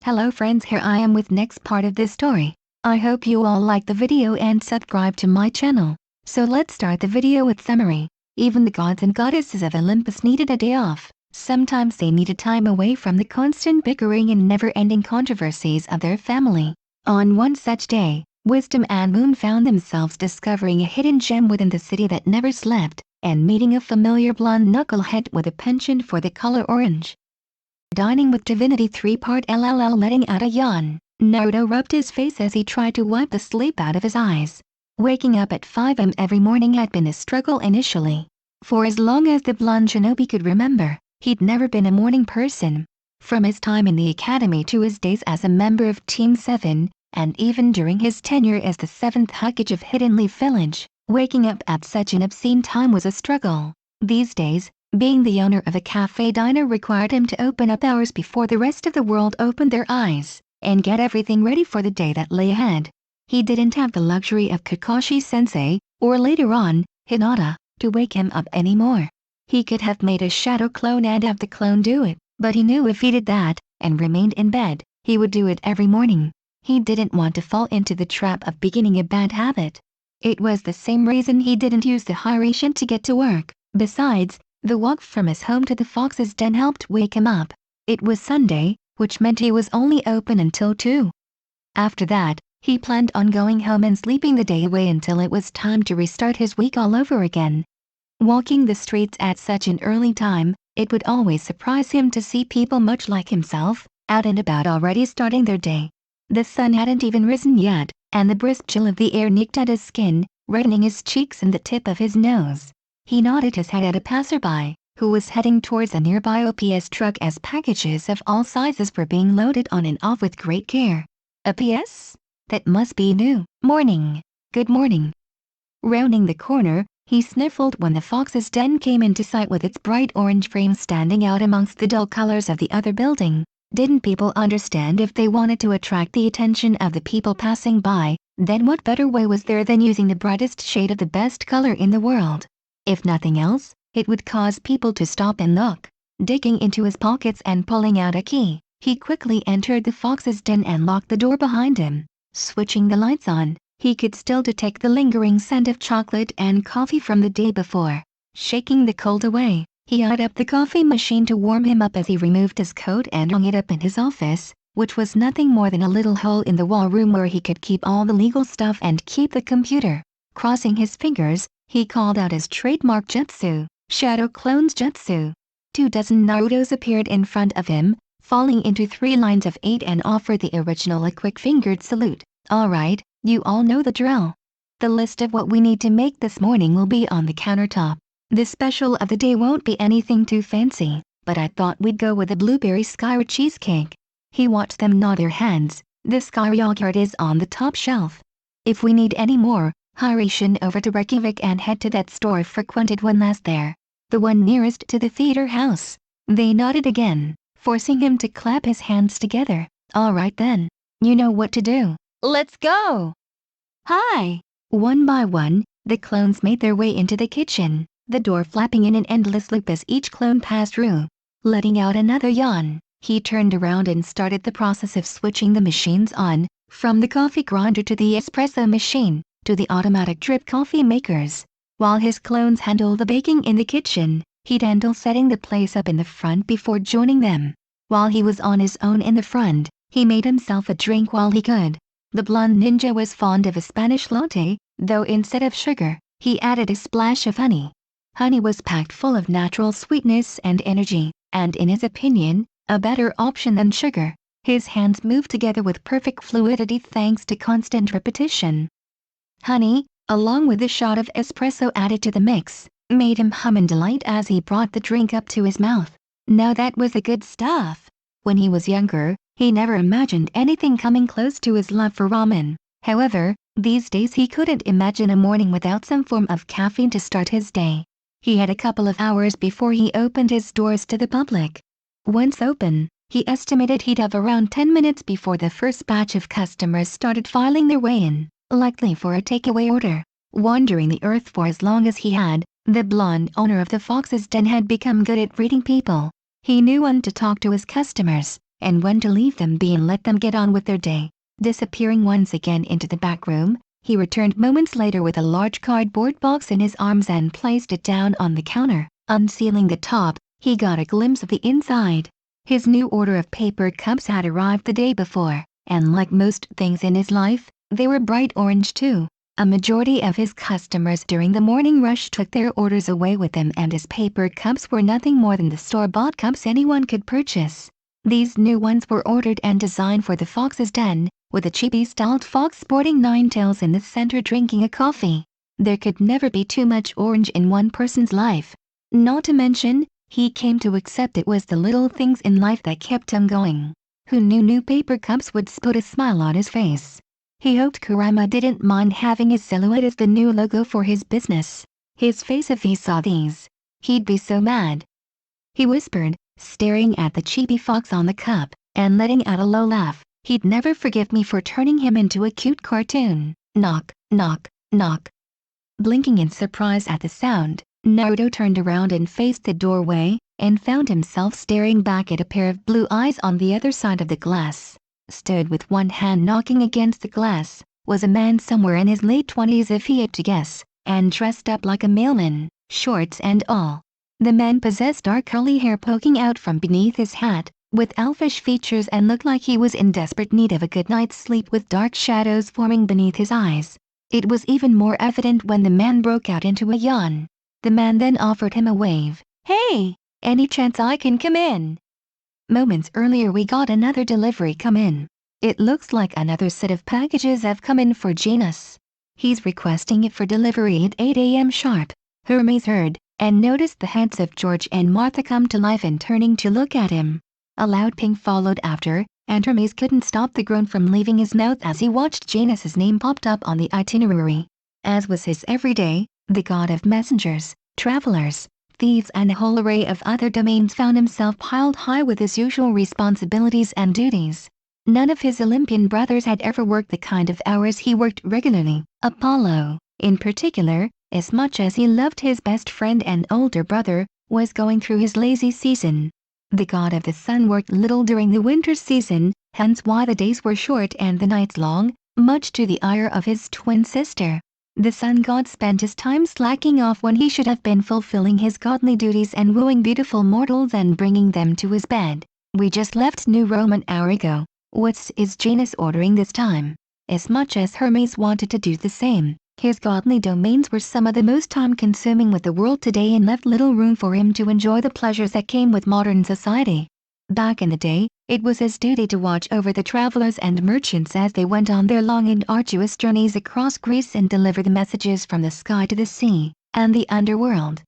Hello friends, here I am with next part of this story. I hope you all like the video and subscribe to my channel. So let's start the video with summary. Even the gods and goddesses of Olympus needed a day off. Sometimes they needed time away from the constant bickering and never-ending controversies of their family. On one such day, Wisdom and Moon found themselves discovering a hidden gem within the city that never slept, and meeting a familiar blonde knucklehead with a penchant for the color orange. Dining with Divinity 3-part LLL letting out a yawn, Naruto rubbed his face as he tried to wipe the sleep out of his eyes. Waking up at 5 am every morning had been a struggle initially. For as long as the blonde shinobi could remember, he'd never been a morning person. From his time in the academy to his days as a member of Team 7, and even during his tenure as the 7th Hokage of Hidden Leaf Village, waking up at such an obscene time was a struggle. These days, being the owner of a cafe diner required him to open up hours before the rest of the world opened their eyes, and get everything ready for the day that lay ahead. He didn't have the luxury of Kakashi-sensei, or later on, Hinata, to wake him up anymore. He could have made a shadow clone and have the clone do it, but he knew if he did that, and remained in bed, he would do it every morning. He didn't want to fall into the trap of beginning a bad habit. It was the same reason he didn't use the reservation to get to work. Besides, the walk from his home to the Fox's Den helped wake him up. It was Sunday, which meant he was only open until 2. After that, he planned on going home and sleeping the day away until it was time to restart his week all over again. Walking the streets at such an early time, it would always surprise him to see people much like himself, out and about already starting their day. The sun hadn't even risen yet, and the brisk chill of the air nicked at his skin, reddening his cheeks and the tip of his nose. He nodded his head at a passerby, who was heading towards a nearby OPS truck as packages of all sizes were being loaded on and off with great care. OPS? That must be new. Morning. Good morning. Rounding the corner, he sniffled when the Fox's Den came into sight with its bright orange frame standing out amongst the dull colors of the other building. Didn't people understand if they wanted to attract the attention of the people passing by, then what better way was there than using the brightest shade of the best color in the world? If nothing else, it would cause people to stop and look. Digging into his pockets and pulling out a key, he quickly entered the Fox's Den and locked the door behind him. Switching the lights on, he could still detect the lingering scent of chocolate and coffee from the day before. Shaking the cold away, he eyed up the coffee machine to warm him up as he removed his coat and hung it up in his office, which was nothing more than a little hole in the wall room where he could keep all the legal stuff and keep the computer. Crossing his fingers, he called out his trademark jutsu, Shadow Clone's Jutsu. 24 Narutos appeared in front of him, falling into 3 lines of 8 and offered the original a quick-fingered salute. Alright, you all know the drill. The list of what we need to make this morning will be on the countertop. The special of the day won't be anything too fancy, but I thought we'd go with a blueberry skyr cheesecake. He watched them nod their heads. The skyr yogurt is on the top shelf. If we need any more, Hiration over to Reykjavik and head to that store frequented when last there. The one nearest to the theater house. They nodded again, forcing him to clap his hands together. Alright then. You know what to do. Let's go! Hi! One by one, the clones made their way into the kitchen, the door flapping in an endless loop as each clone passed through. Letting out another yawn, he turned around and started the process of switching the machines on, from the coffee grinder to the espresso machine, to the automatic drip coffee makers. While his clones handled the baking in the kitchen, he'd handle setting the place up in the front before joining them. While he was on his own in the front, he made himself a drink while he could. The blonde ninja was fond of a Spanish latte, though instead of sugar, he added a splash of honey. Honey was packed full of natural sweetness and energy, and in his opinion, a better option than sugar. His hands moved together with perfect fluidity thanks to constant repetition. Honey, along with a shot of espresso added to the mix, made him hum in delight as he brought the drink up to his mouth. Now that was the good stuff. When he was younger, he never imagined anything coming close to his love for ramen. However, these days he couldn't imagine a morning without some form of caffeine to start his day. He had a couple of hours before he opened his doors to the public. Once open, he estimated he'd have around 10 minutes before the first batch of customers started filing their way in, likely for a takeaway order. Wandering the earth for as long as he had, the blonde owner of the Fox's Den had become good at reading people. He knew when to talk to his customers, and when to leave them be and let them get on with their day. Disappearing once again into the back room, he returned moments later with a large cardboard box in his arms and placed it down on the counter. Unsealing the top, he got a glimpse of the inside. His new order of paper cups had arrived the day before, and like most things in his life, they were bright orange too. A majority of his customers during the morning rush took their orders away with them, and his paper cups were nothing more than the store-bought cups anyone could purchase. These new ones were ordered and designed for the fox's den, with a chibi-styled fox sporting 9 tails in the center drinking a coffee. There could never be too much orange in one person's life. Not to mention, he came to accept it was the little things in life that kept him going. Who knew new paper cups would put a smile on his face? He hoped Kurama didn't mind having his silhouette as the new logo for his business. His face if he saw these. He'd be so mad. He whispered, staring at the chibi fox on the cup, and letting out a low laugh. He'd never forgive me for turning him into a cute cartoon. Knock, knock, knock. Blinking in surprise at the sound, Naruto turned around and faced the doorway, and found himself staring back at a pair of blue eyes on the other side of the glass. Stood with one hand knocking against the glass, was a man somewhere in his late 20s if he had to guess, and dressed up like a mailman, shorts and all. The man possessed dark curly hair poking out from beneath his hat, with elfish features, and looked like he was in desperate need of a good night's sleep with dark shadows forming beneath his eyes. It was even more evident when the man broke out into a yawn. The man then offered him a wave. "Hey, any chance I can come in?" "Moments earlier we got another delivery come in. It looks like another set of packages have come in for Janus. He's requesting it for delivery at 8 a.m. sharp." Hermes heard, and noticed the heads of George and Martha come to life, and turning to look at him. A loud ping followed after, and Hermes couldn't stop the groan from leaving his mouth as he watched Janus's name popped up on the itinerary. As was his every day, the god of messengers, travelers, thieves and a whole array of other domains found himself piled high with his usual responsibilities and duties. None of his Olympian brothers had ever worked the kind of hours he worked regularly. Apollo, in particular, as much as he loved his best friend and older brother, was going through his lazy season. The god of the sun worked little during the winter season, hence why the days were short and the nights long, much to the ire of his twin sister. The sun god spent his time slacking off when he should have been fulfilling his godly duties and wooing beautiful mortals and bringing them to his bed. "We just left New Rome an hour ago. What is Janus ordering this time?" As much as Hermes wanted to do the same, his godly domains were some of the most time-consuming with the world today and left little room for him to enjoy the pleasures that came with modern society. Back in the day, it was his duty to watch over the travelers and merchants as they went on their long and arduous journeys across Greece and deliver the messages from the sky to the sea and the underworld.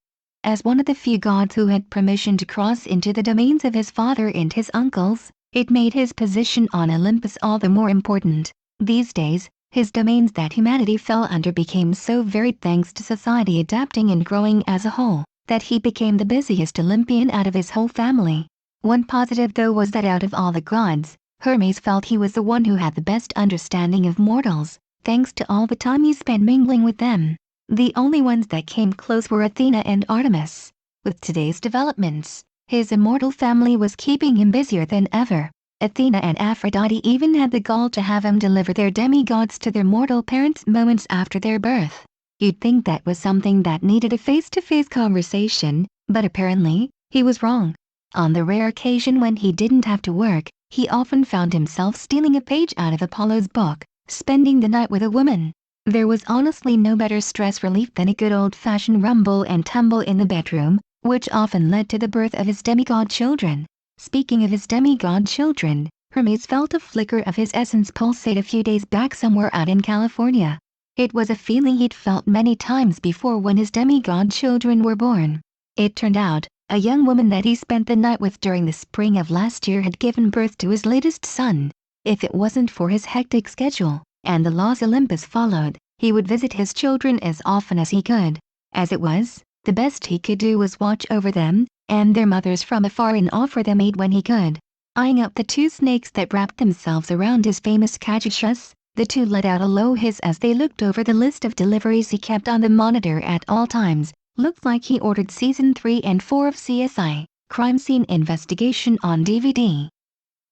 As one of the few gods who had permission to cross into the domains of his father and his uncles, it made his position on Olympus all the more important. These days, his domains that humanity fell under became so varied thanks to society adapting and growing as a whole, that he became the busiest Olympian out of his whole family. One positive though was that out of all the gods, Hermes felt he was the one who had the best understanding of mortals, thanks to all the time he spent mingling with them. The only ones that came close were Athena and Artemis. With today's developments, his immortal family was keeping him busier than ever. Athena and Aphrodite even had the gall to have him deliver their demigods to their mortal parents moments after their birth. You'd think that was something that needed a face-to-face conversation, but apparently, he was wrong. On the rare occasion when he didn't have to work, he often found himself stealing a page out of Apollo's book, spending the night with a woman. There was honestly no better stress relief than a good old-fashioned rumble and tumble in the bedroom, which often led to the birth of his demigod children. Speaking of his demigod children, Hermes felt a flicker of his essence pulsate a few days back somewhere out in California. It was a feeling he'd felt many times before when his demigod children were born. It turned out, a young woman that he spent the night with during the spring of last year had given birth to his latest son. If it wasn't for his hectic schedule, and the Los Olympus followed, he would visit his children as often as he could. As it was, the best he could do was watch over them, and their mothers from afar, and offer them aid when he could. Eyeing up the two snakes that wrapped themselves around his famous caduceus, the two let out a low hiss as they looked over the list of deliveries he kept on the monitor at all times. Looks like he ordered Season 3 and 4 of CSI, Crime Scene Investigation on DVD.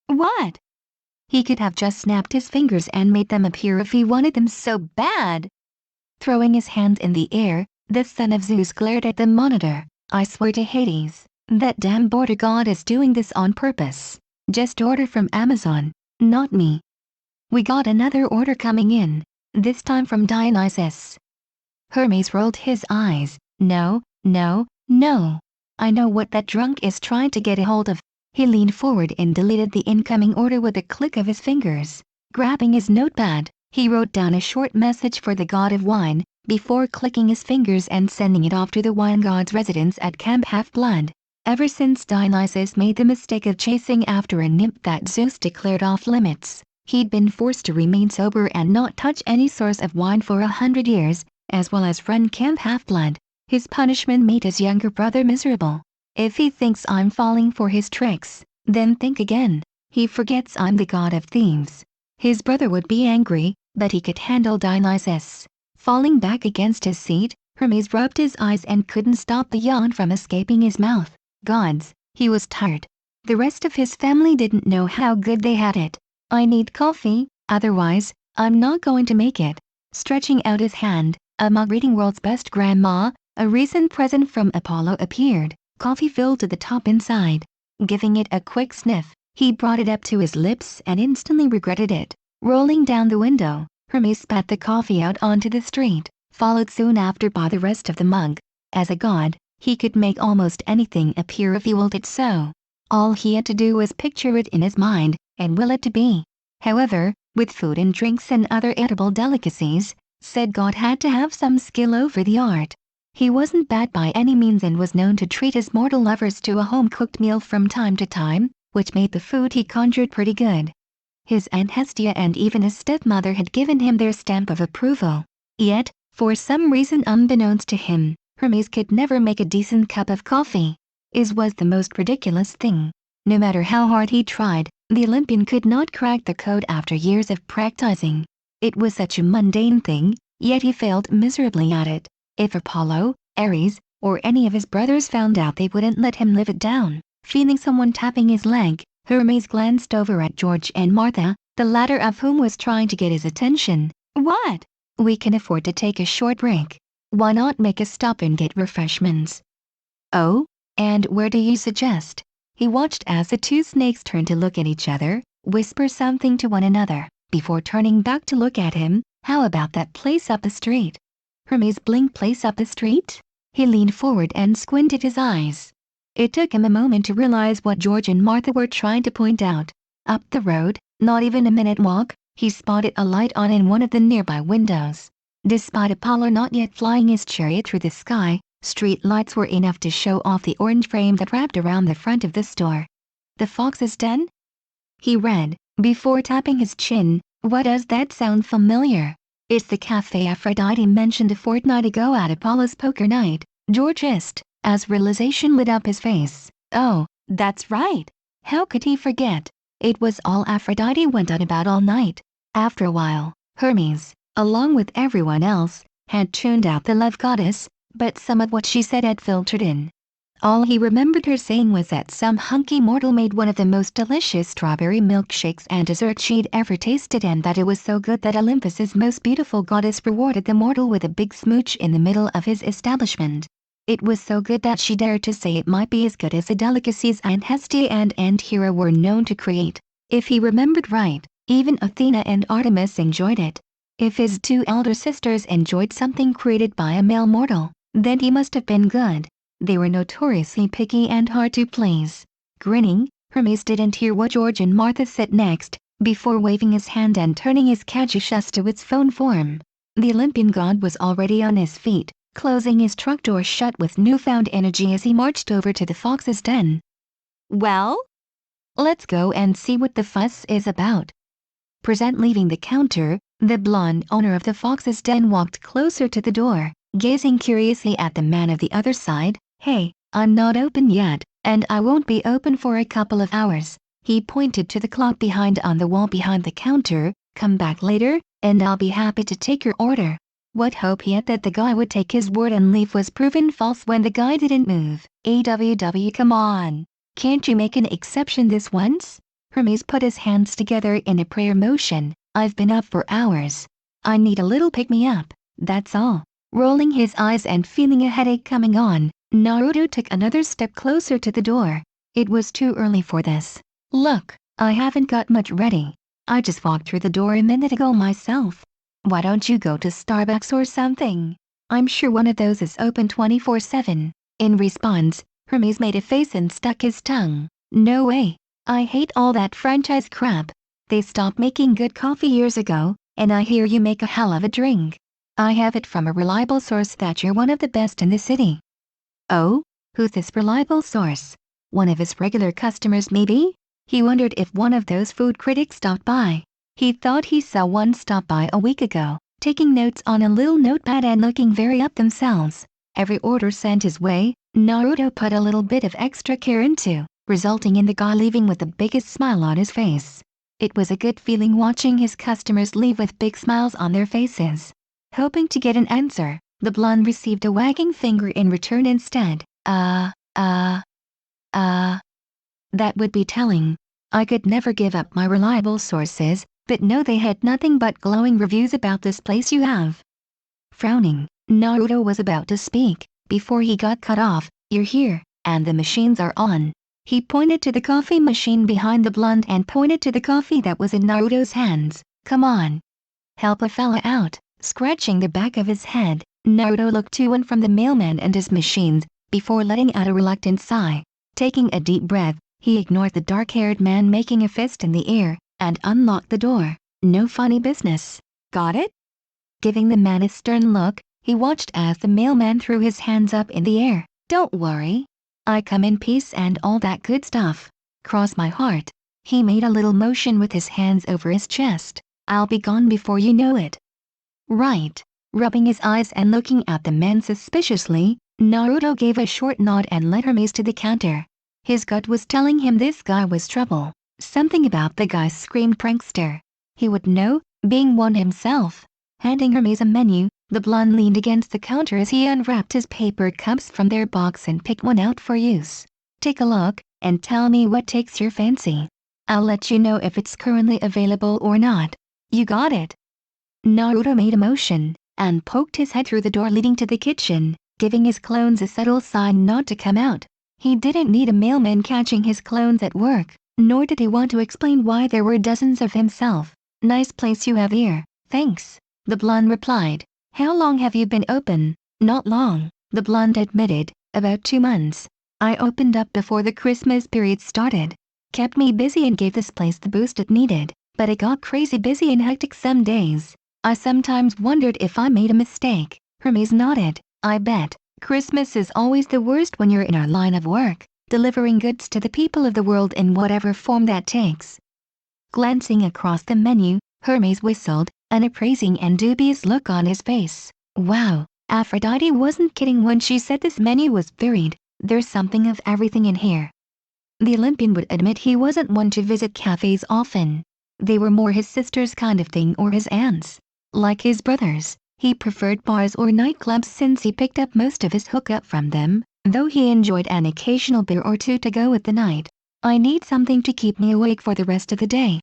What? He could have just snapped his fingers and made them appear if he wanted them so bad. Throwing his hand in the air, the son of Zeus glared at the monitor. I swear to Hades, that damn border god is doing this on purpose. Just order from Amazon, not me. We got another order coming in, this time from Dionysus. Hermes rolled his eyes. No, no, no. I know what that drunk is trying to get a hold of. He leaned forward and deleted the incoming order with a click of his fingers. Grabbing his notepad, he wrote down a short message for the god of wine, before clicking his fingers and sending it off to the wine god's residence at Camp Half-Blood. Ever since Dionysus made the mistake of chasing after a nymph that Zeus declared off limits, he'd been forced to remain sober and not touch any source of wine for 100 years, as well as run Camp Half-Blood. His punishment made his younger brother miserable. If he thinks I'm falling for his tricks, then think again. He forgets I'm the god of thieves. His brother would be angry, but he could handle Dionysus. Falling back against his seat, Hermes rubbed his eyes and couldn't stop the yawn from escaping his mouth. Gods, he was tired. The rest of his family didn't know how good they had it. I need coffee, otherwise, I'm not going to make it. Stretching out his hand, a mug reading World's Best Grandma, a recent present from Apollo, appeared. Coffee filled to the top inside. Giving it a quick sniff, he brought it up to his lips and instantly regretted it. Rolling down the window, Hermes spat the coffee out onto the street, followed soon after by the rest of the mug. As a god, he could make almost anything appear if he willed it so. All he had to do was picture it in his mind, and will it to be. However, with food and drinks and other edible delicacies, said god had to have some skill over the art. He wasn't bad by any means and was known to treat his mortal lovers to a home-cooked meal from time to time, which made the food he conjured pretty good. His Aunt Hestia and even his stepmother had given him their stamp of approval. Yet, for some reason unbeknownst to him, Hermes could never make a decent cup of coffee. It was the most ridiculous thing. No matter how hard he tried, the Olympian could not crack the code after years of practicing. It was such a mundane thing, yet he failed miserably at it. If Apollo, Ares, or any of his brothers found out, they wouldn't let him live it down. Feeling someone tapping his leg, Hermes glanced over at George and Martha, the latter of whom was trying to get his attention. What? We can afford to take a short break. Why not make a stop and get refreshments? Oh, and where do you suggest? He watched as the two snakes turned to look at each other, whisper something to one another, before turning back to look at him. How about that place up the street? Hermes blinked. Place up the street? He leaned forward and squinted his eyes. It took him a moment to realize what George and Martha were trying to point out. Up the road, not even a minute walk, he spotted a light on in one of the nearby windows. Despite Apollo not yet flying his chariot through the sky, street lights were enough to show off the orange frame that wrapped around the front of the store. The Fox's Den? He read, before tapping his chin. Why does that sound familiar? It's the cafe Aphrodite mentioned a fortnight ago at Apollo's poker night. George hissed, as realization lit up his face. Oh, that's right. How could he forget? It was all Aphrodite went on about all night. After a while, Hermes, along with everyone else, had tuned out the love goddess, but some of what she said had filtered in. All he remembered her saying was that some hunky mortal made one of the most delicious strawberry milkshakes and dessert she'd ever tasted, and that it was so good that Olympus's most beautiful goddess rewarded the mortal with a big smooch in the middle of his establishment. It was so good that she dared to say it might be as good as the delicacies Aunt Hestia and Aunt Hera were known to create. If he remembered right, even Athena and Artemis enjoyed it. If his two elder sisters enjoyed something created by a male mortal, then he must have been good. They were notoriously picky and hard to please. Grinning, Hermes didn't hear what George and Martha said next, before waving his hand and turning his caduceus to its phone form. The Olympian god was already on his feet, closing his truck door shut with newfound energy as he marched over to the Fox's Den. Well? Let's go and see what the fuss is about. Present leaving the counter, the blonde owner of the Fox's Den walked closer to the door, gazing curiously at the man of the other side. Hey, I'm not open yet, and I won't be open for a couple of hours. He pointed to the clock behind on the wall behind the counter. Come back later, and I'll be happy to take your order. What hope he had that the guy would take his word and leave was proven false when the guy didn't move. AWW, come on. Can't you make an exception this once? Hermes put his hands together in a prayer motion. I've been up for hours. I need a little pick-me-up, that's all. Rolling his eyes and feeling a headache coming on, Naruto took another step closer to the door. It was too early for this. Look, I haven't got much ready. I just walked through the door a minute ago myself. Why don't you go to Starbucks or something? I'm sure one of those is open 24/7. In response, Hermes made a face and stuck his tongue. No way. I hate all that franchise crap. They stopped making good coffee years ago, and I hear you make a hell of a drink. I have it from a reliable source that you're one of the best in the city. Oh? Who's this reliable source? One of his regular customers maybe? He wondered if one of those food critics stopped by. He thought he saw one stop by a week ago, taking notes on a little notepad and looking very up themselves. Every order sent his way, Naruto put a little bit of extra care into, resulting in the guy leaving with the biggest smile on his face. It was a good feeling watching his customers leave with big smiles on their faces. Hoping to get an answer, the blonde received a wagging finger in return instead. That would be telling. I could never give up my reliable sources, but no, they had nothing but glowing reviews about this place you have. Frowning, Naruto was about to speak, before he got cut off. You're here, and the machines are on. He pointed to the coffee machine behind the blonde and pointed to the coffee that was in Naruto's hands. Come on. Help a fella out. Scratching the back of his head, Naruto looked to and from the mailman and his machines, before letting out a reluctant sigh. Taking a deep breath, he ignored the dark-haired man making a fist in the air, and unlocked the door. No funny business. Got it? Giving the man a stern look, he watched as the mailman threw his hands up in the air. Don't worry. I come in peace and all that good stuff. Cross my heart. He made a little motion with his hands over his chest. I'll be gone before you know it. Right. Rubbing his eyes and looking at the man suspiciously, Naruto gave a short nod and led Hermes to the counter. His gut was telling him this guy was trouble. Something about the guy screamed prankster. He would know, being one himself. Handing Hermes a menu, the blonde leaned against the counter as he unwrapped his paper cups from their box and picked one out for use. Take a look, and tell me what takes your fancy. I'll let you know if it's currently available or not. You got it. Naruto made a motion, and poked his head through the door leading to the kitchen, giving his clones a subtle sign not to come out. He didn't need a mailman catching his clones at work, nor did he want to explain why there were dozens of himself. Nice place you have here, thanks, the blonde replied. How long have you been open? Not long, the blonde admitted, about 2 months. I opened up before the Christmas period started. Kept me busy and gave this place the boost it needed, but it got crazy busy and hectic some days. I sometimes wondered if I made a mistake. Hermes nodded. I bet. Christmas is always the worst when you're in our line of work, delivering goods to the people of the world in whatever form that takes. Glancing across the menu, Hermes whistled, an appraising and dubious look on his face. Wow, Aphrodite wasn't kidding when she said this menu was varied. There's something of everything in here. The Olympian would admit he wasn't one to visit cafes often. They were more his sister's kind of thing or his aunt's. Like his brothers, he preferred bars or nightclubs since he picked up most of his hookup from them, though he enjoyed an occasional beer or two to go with the night. I need something to keep me awake for the rest of the day.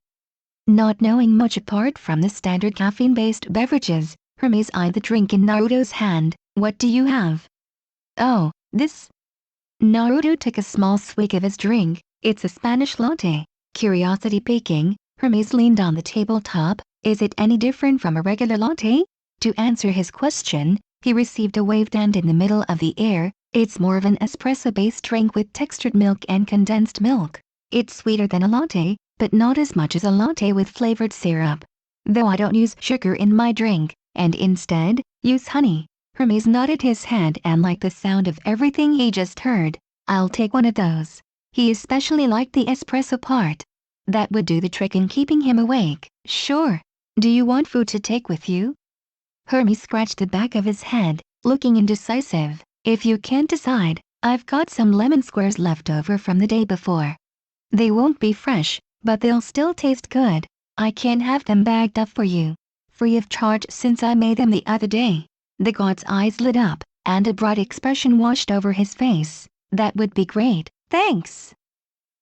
Not knowing much apart from the standard caffeine-based beverages, Hermes eyed the drink in Naruto's hand. What do you have? Oh, this? Naruto took a small swig of his drink. It's a Spanish latte. Curiosity piquing, Hermes leaned on the tabletop. Is it any different from a regular latte? To answer his question, he received a waved hand in the middle of the air. It's more of an espresso-based drink with textured milk and condensed milk. It's sweeter than a latte, but not as much as a latte with flavored syrup. Though I don't use sugar in my drink, and instead, use honey. Hermes nodded his head and liked the sound of everything he just heard. I'll take one of those. He especially liked the espresso part. That would do the trick in keeping him awake. Sure. Do you want food to take with you? Hermes scratched the back of his head, looking indecisive. If you can't decide, I've got some lemon squares left over from the day before. They won't be fresh, but they'll still taste good. I can have them bagged up for you. Free of charge since I made them the other day. The god's eyes lit up, and a bright expression washed over his face. That would be great, thanks.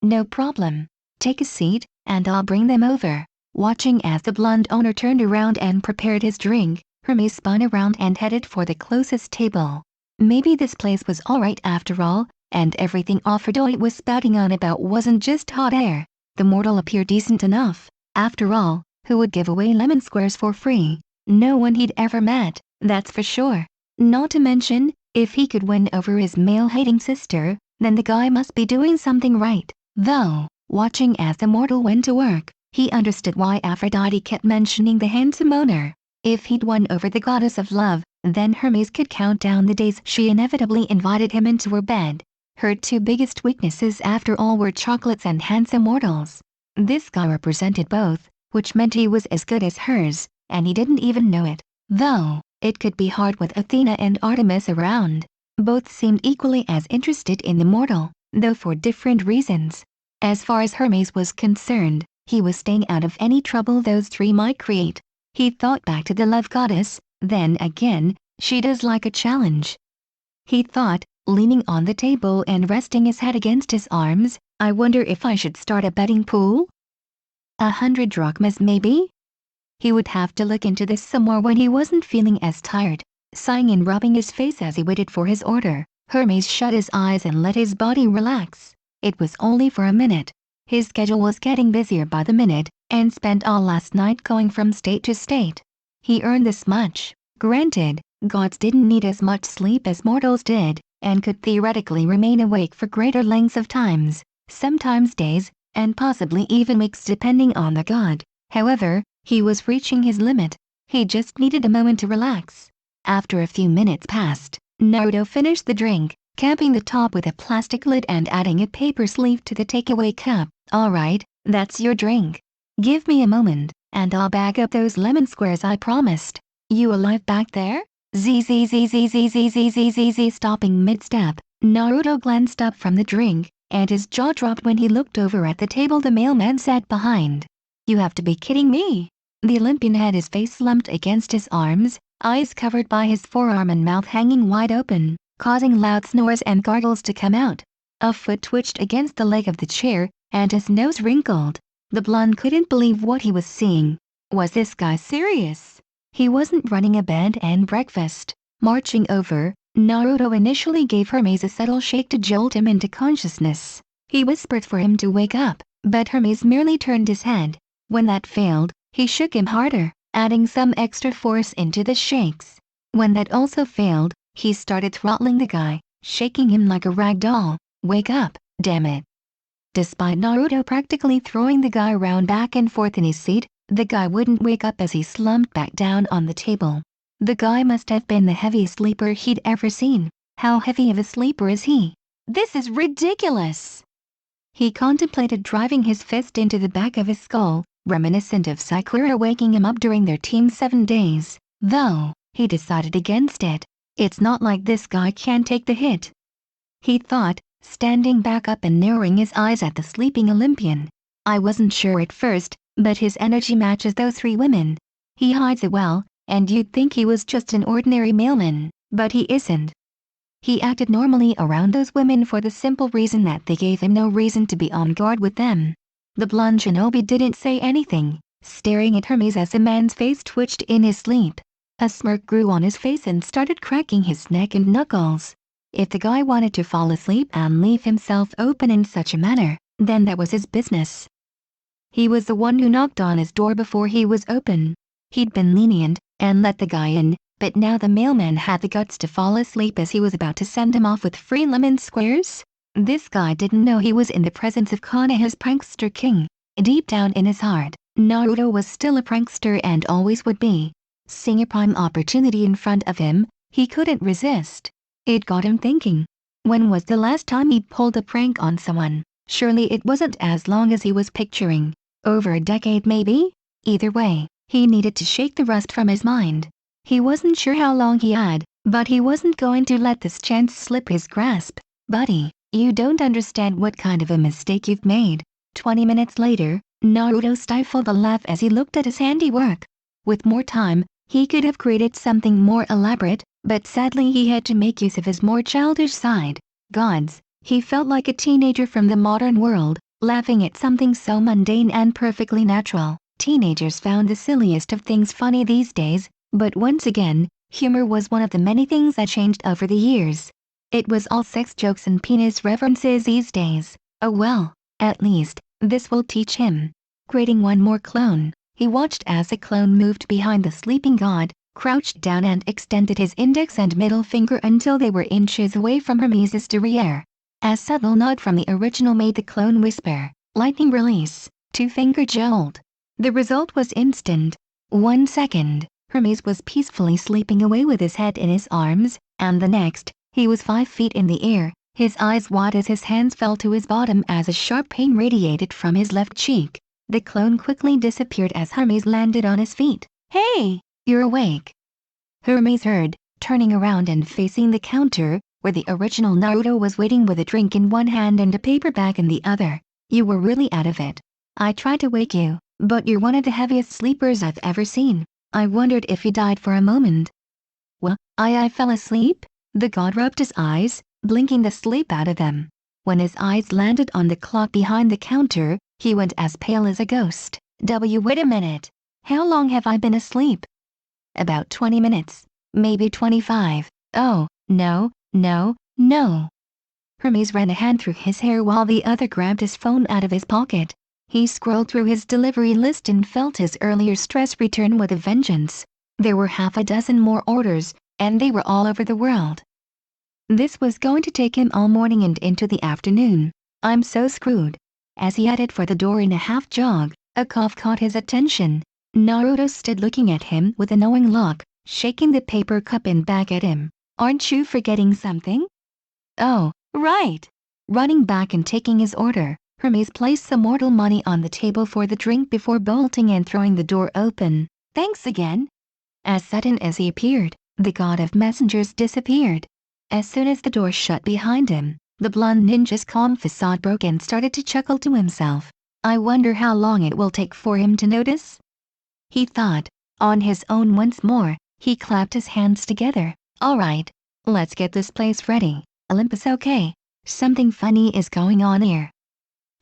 No problem. Take a seat, and I'll bring them over." Watching as the blonde owner turned around and prepared his drink, Hermes spun around and headed for the closest table. Maybe this place was alright after all, and everything Aphrodite was spouting on about wasn't just hot air. The mortal appeared decent enough. After all, who would give away lemon squares for free? No one he'd ever met, that's for sure. Not to mention, if he could win over his male-hating sister, then the guy must be doing something right. Though, watching as the mortal went to work, he understood why Aphrodite kept mentioning the handsome owner. If he'd won over the goddess of love, then Hermes could count down the days she inevitably invited him into her bed. Her two biggest weaknesses after all were chocolates and handsome mortals. This guy represented both, which meant he was as good as hers, and he didn't even know it. Though, it could be hard with Athena and Artemis around. Both seemed equally as interested in the mortal, though for different reasons. As far as Hermes was concerned, he was staying out of any trouble those three might create. He thought back to the love goddess, then again, she does like a challenge. He thought, leaning on the table and resting his head against his arms, I wonder if I should start a betting pool? 100 drachmas maybe? He would have to look into this some more when he wasn't feeling as tired. Sighing and rubbing his face as he waited for his order, Hermes shut his eyes and let his body relax. It was only for a minute. His schedule was getting busier by the minute, and spent all last night going from state to state. He earned this much. Granted, gods didn't need as much sleep as mortals did, and could theoretically remain awake for greater lengths of times, sometimes days, and possibly even weeks depending on the god. However, he was reaching his limit. He just needed a moment to relax. After a few minutes passed, Naruto finished the drink, capping the top with a plastic lid and adding a paper sleeve to the takeaway cup. Alright, that's your drink. Give me a moment, and I'll bag up those lemon squares I promised. You alive back there? Zzz. Stopping mid-step, Naruto glanced up from the drink, and his jaw dropped when he looked over at the table the mailman sat behind. You have to be kidding me. The Olympian had his face slumped against his arms, eyes covered by his forearm and mouth hanging wide open, causing loud snores and gargles to come out. A foot twitched against the leg of the chair, and his nose wrinkled. The blonde couldn't believe what he was seeing. Was this guy serious? He wasn't running a bed and breakfast. Marching over, Naruto initially gave Hermes a subtle shake to jolt him into consciousness. He whispered for him to wake up, but Hermes merely turned his head. When that failed, he shook him harder, adding some extra force into the shakes. When that also failed, he started throttling the guy, shaking him like a rag doll. Wake up, damn it. Despite Naruto practically throwing the guy around back and forth in his seat, the guy wouldn't wake up as he slumped back down on the table. The guy must have been the heaviest sleeper he'd ever seen. How heavy of a sleeper is he? This is ridiculous! He contemplated driving his fist into the back of his skull, reminiscent of Sakura waking him up during their Team 7 days. Though, he decided against it. It's not like this guy can't take the hit. He thought, standing back up and narrowing his eyes at the sleeping Olympian. I wasn't sure at first, but his energy matches those three women. He hides it well, and you'd think he was just an ordinary mailman, but he isn't. He acted normally around those women for the simple reason that they gave him no reason to be on guard with them. The blonde shinobi didn't say anything, staring at Hermes as the man's face twitched in his sleep. A smirk grew on his face and started cracking his neck and knuckles. If the guy wanted to fall asleep and leave himself open in such a manner, then that was his business. He was the one who knocked on his door before he was open. He'd been lenient, and let the guy in, but now the mailman had the guts to fall asleep as he was about to send him off with free lemon squares? This guy didn't know he was in the presence of Konoha's prankster king. Deep down in his heart, Naruto was still a prankster and always would be. Seeing a prime opportunity in front of him, he couldn't resist. It got him thinking. When was the last time he'd pulled a prank on someone? Surely it wasn't as long as he was picturing. Over a decade maybe? Either way, he needed to shake the rust from his mind. He wasn't sure how long he had, but he wasn't going to let this chance slip his grasp. Buddy, you don't understand what kind of a mistake you've made. 20 minutes later, Naruto stifled a laugh as he looked at his handiwork. With more time, he could have created something more elaborate, but sadly he had to make use of his more childish side. Gods, he felt like a teenager from the modern world, laughing at something so mundane and perfectly natural. Teenagers found the silliest of things funny these days, but once again, humor was one of the many things that changed over the years. It was all sex jokes and penis references these days. Oh well, at least, this will teach him. Creating one more clone, he watched as the clone moved behind the sleeping god, crouched down and extended his index and middle finger until they were inches away from Hermes' derriere. A subtle nod from the original made the clone whisper, "Lightning release, two-finger jolt." The result was instant. 1 second, Hermes was peacefully sleeping away with his head in his arms, and the next, he was 5 feet in the air, his eyes wide as his hands fell to his bottom as a sharp pain radiated from his left cheek. The clone quickly disappeared as Hermes landed on his feet. "Hey, you're awake," Hermes heard, turning around and facing the counter, where the original Naruto was waiting with a drink in one hand and a paper bag in the other. "You were really out of it. I tried to wake you, but you're one of the heaviest sleepers I've ever seen. I wondered if you died for a moment." "Well, I fell asleep?" The god rubbed his eyes, blinking the sleep out of them. When his eyes landed on the clock behind the counter, he went as pale as a ghost. Wait a minute. How long have I been asleep?" "About 20 minutes. Maybe 25. Oh, no. Hermes ran a hand through his hair while the other grabbed his phone out of his pocket. He scrolled through his delivery list and felt his earlier stress return with a vengeance. There were half a dozen more orders, and they were all over the world. This was going to take him all morning and into the afternoon. "I'm so screwed." As he headed for the door in a half jog, a cough caught his attention. Naruto stood looking at him with a knowing look, shaking the paper cup and back at him. "Aren't you forgetting something?" "Oh, right." Running back and taking his order, Hermes placed some mortal money on the table for the drink before bolting and throwing the door open. "Thanks again." As sudden as he appeared, the god of messengers disappeared. As soon as the door shut behind him, the blonde ninja's calm facade broke and started to chuckle to himself. "I wonder how long it will take for him to notice?" he thought. On his own once more, he clapped his hands together. "All right, let's get this place ready. Olympus, okay? Something funny is going on here."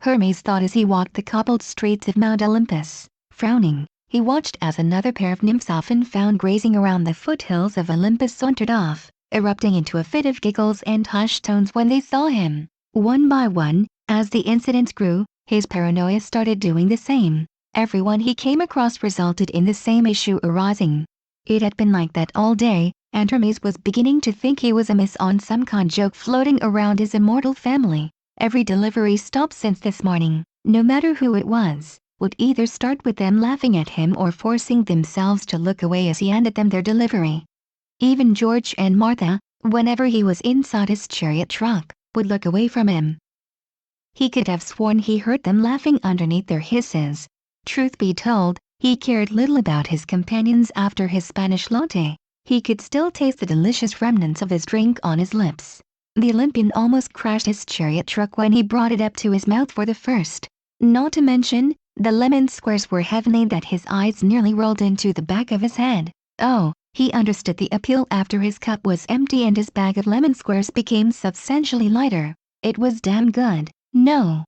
Hermes thought as he walked the cobbled streets of Mount Olympus. Frowning, he watched as another pair of nymphs often found grazing around the foothills of Olympus sauntered off, erupting into a fit of giggles and hushed tones when they saw him. One by one, as the incidents grew, his paranoia started doing the same. Everyone he came across resulted in the same issue arising. It had been like that all day, and Hermes was beginning to think he was amiss on some con joke floating around his immortal family. Every delivery stop since this morning, no matter who it was, would either start with them laughing at him or forcing themselves to look away as he handed them their delivery. Even George and Martha, whenever he was inside his chariot truck, would look away from him. He could have sworn he heard them laughing underneath their hisses. Truth be told, he cared little about his companions after his Spanish latte. He could still taste the delicious remnants of his drink on his lips. The Olympian almost crashed his chariot truck when he brought it up to his mouth for the first. Not to mention, the lemon squares were heavenly that his eyes nearly rolled into the back of his head. Oh, he understood the appeal after his cup was empty and his bag of lemon squares became substantially lighter. It was damn good. No.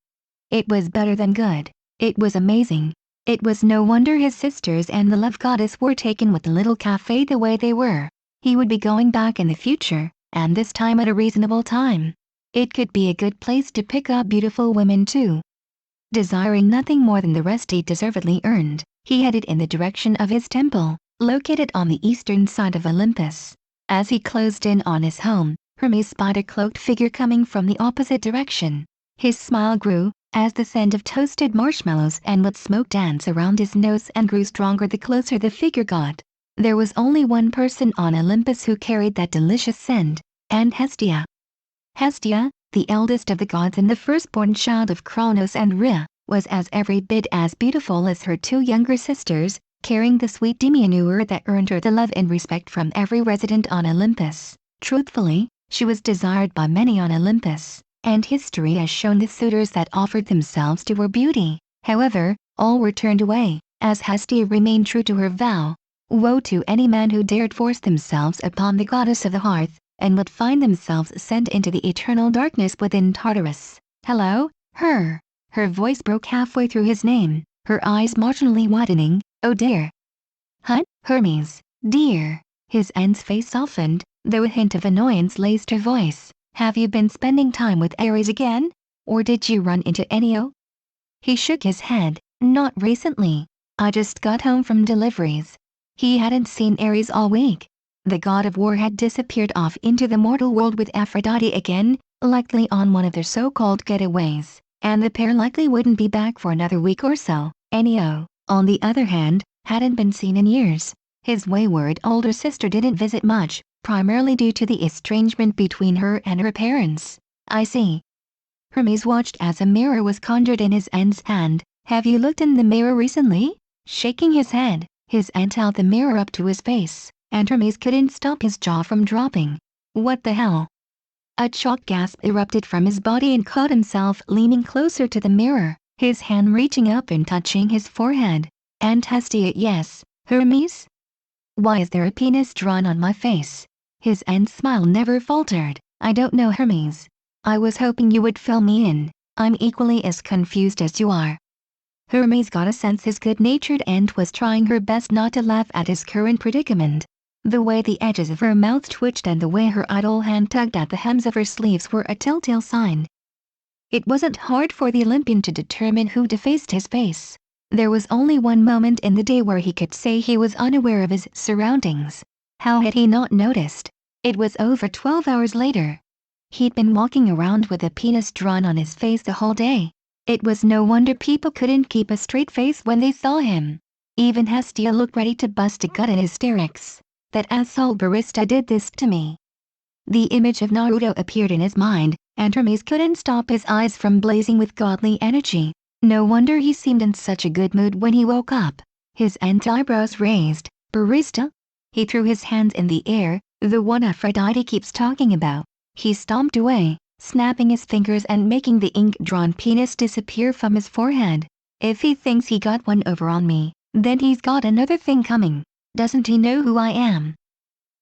It was better than good. It was amazing. It was no wonder his sisters and the love goddess were taken with the little cafe the way they were. He would be going back in the future, and this time at a reasonable time. It could be a good place to pick up beautiful women too. Desiring nothing more than the rest he deservedly earned, he headed in the direction of his temple, located on the eastern side of Olympus. As he closed in on his home, Hermes spied a cloaked figure coming from the opposite direction. His smile grew, as the scent of toasted marshmallows and wet smoke danced around his nose and grew stronger the closer the figure got. There was only one person on Olympus who carried that delicious scent, and Hestia. Hestia, the eldest of the gods and the firstborn child of Kronos and Rhea, was as every bit as beautiful as her two younger sisters, carrying the sweet demiurge that earned her the love and respect from every resident on Olympus. Truthfully, she was desired by many on Olympus, and history has shown the suitors that offered themselves to her beauty. However, all were turned away, as Hestia remained true to her vow. Woe to any man who dared force themselves upon the goddess of the hearth, and would find themselves sent into the eternal darkness within Tartarus. Hello, her. Her voice broke halfway through his name, her eyes marginally widening. Oh dear. Huh? Hermes, dear. His aunt's face softened, though a hint of annoyance laced her voice. Have you been spending time with Ares again? Or did you run into Enio? He shook his head. Not recently. I just got home from deliveries. He hadn't seen Ares all week. The god of war had disappeared off into the mortal world with Aphrodite again, likely on one of their so-called getaways, and the pair likely wouldn't be back for another week or so. Enio, on the other hand, hadn't been seen in years. His wayward older sister didn't visit much, primarily due to the estrangement between her and her parents. I see. Hermes watched as a mirror was conjured in his aunt's hand. Have you looked in the mirror recently? Shaking his head, his aunt held the mirror up to his face, and Hermes couldn't stop his jaw from dropping. What the hell? A shock gasp erupted from his body and caught himself leaning closer to the mirror, his hand reaching up and touching his forehead. Aunt Hestia, yes. Hermes? Why is there a penis drawn on my face? His aunt's smile never faltered. I don't know, Hermes. I was hoping you would fill me in. I'm equally as confused as you are. Hermes got a sense his good-natured aunt was trying her best not to laugh at his current predicament. The way the edges of her mouth twitched and the way her idle hand tugged at the hems of her sleeves were a telltale sign. It wasn't hard for the Olympian to determine who defaced his face. There was only one moment in the day where he could say he was unaware of his surroundings. How had he not noticed? It was over 12 hours later. He'd been walking around with a penis drawn on his face the whole day. It was no wonder people couldn't keep a straight face when they saw him. Even Hestia looked ready to bust a gut in hysterics. That asshole barista did this to me. The image of Naruto appeared in his mind, and Hermes couldn't stop his eyes from blazing with godly energy. No wonder he seemed in such a good mood when he woke up. His aunt's eyebrows raised. Barista? He threw his hands in the air. The one Aphrodite keeps talking about. He stomped away, snapping his fingers and making the ink-drawn penis disappear from his forehead. If he thinks he got one over on me, then he's got another thing coming. Doesn't he know who I am?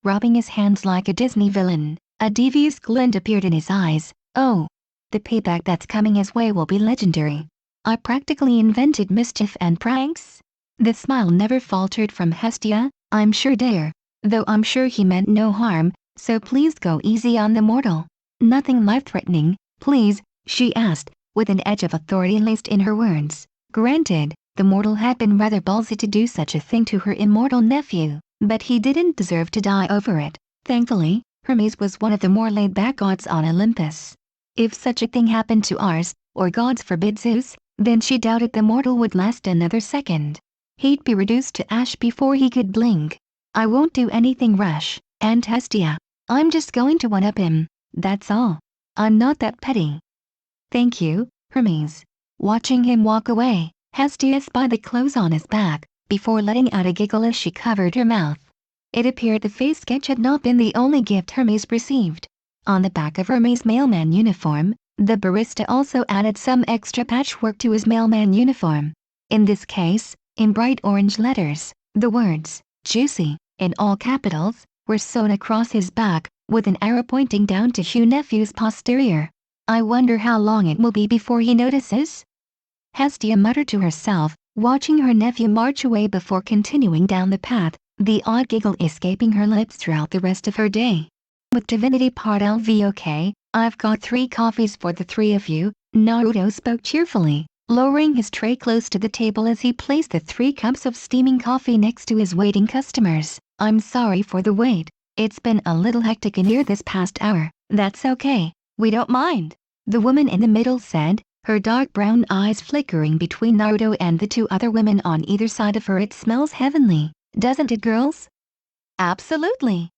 Rubbing his hands like a Disney villain, a devious glint appeared in his eyes. Oh, the payback that's coming his way will be legendary. I practically invented mischief and pranks. The smile never faltered from Hestia. I'm sure dear. Though I'm sure he meant no harm, so please go easy on the mortal. Nothing life-threatening, please, she asked, with an edge of authority laced in her words. Granted, the mortal had been rather ballsy to do such a thing to her immortal nephew, but he didn't deserve to die over it. Thankfully, Hermes was one of the more laid-back gods on Olympus. If such a thing happened to ours, or gods forbid Zeus, then she doubted the mortal would last another second. He'd be reduced to ash before he could blink. I won't do anything rash, Aunt Hestia. I'm just going to one-up him, that's all. I'm not that petty. Thank you, Hermes. Watching him walk away, Hestia spied the clothes on his back, before letting out a giggle as she covered her mouth. It appeared the face sketch had not been the only gift Hermes received. On the back of Hermes' mailman uniform, the barista also added some extra patchwork to his mailman uniform. In this case, in bright orange letters, the words, "Juicy," in all capitals, were sewn across his back, with an arrow pointing down to Hugh Nephew's posterior. I wonder how long it will be before he notices? Hestia muttered to herself, watching her nephew march away before continuing down the path, the odd giggle escaping her lips throughout the rest of her day. With Divinity Part LVOK, I've got 3 coffees for the 3 of you, Naruto spoke cheerfully, lowering his tray close to the table as he placed the 3 cups of steaming coffee next to his waiting customers. I'm sorry for the wait. It's been a little hectic in here this past hour. That's okay. We don't mind. The woman in the middle said, her dark brown eyes flickering between Naruto and the 2 other women on either side of her. It smells heavenly, doesn't it, girls? Absolutely.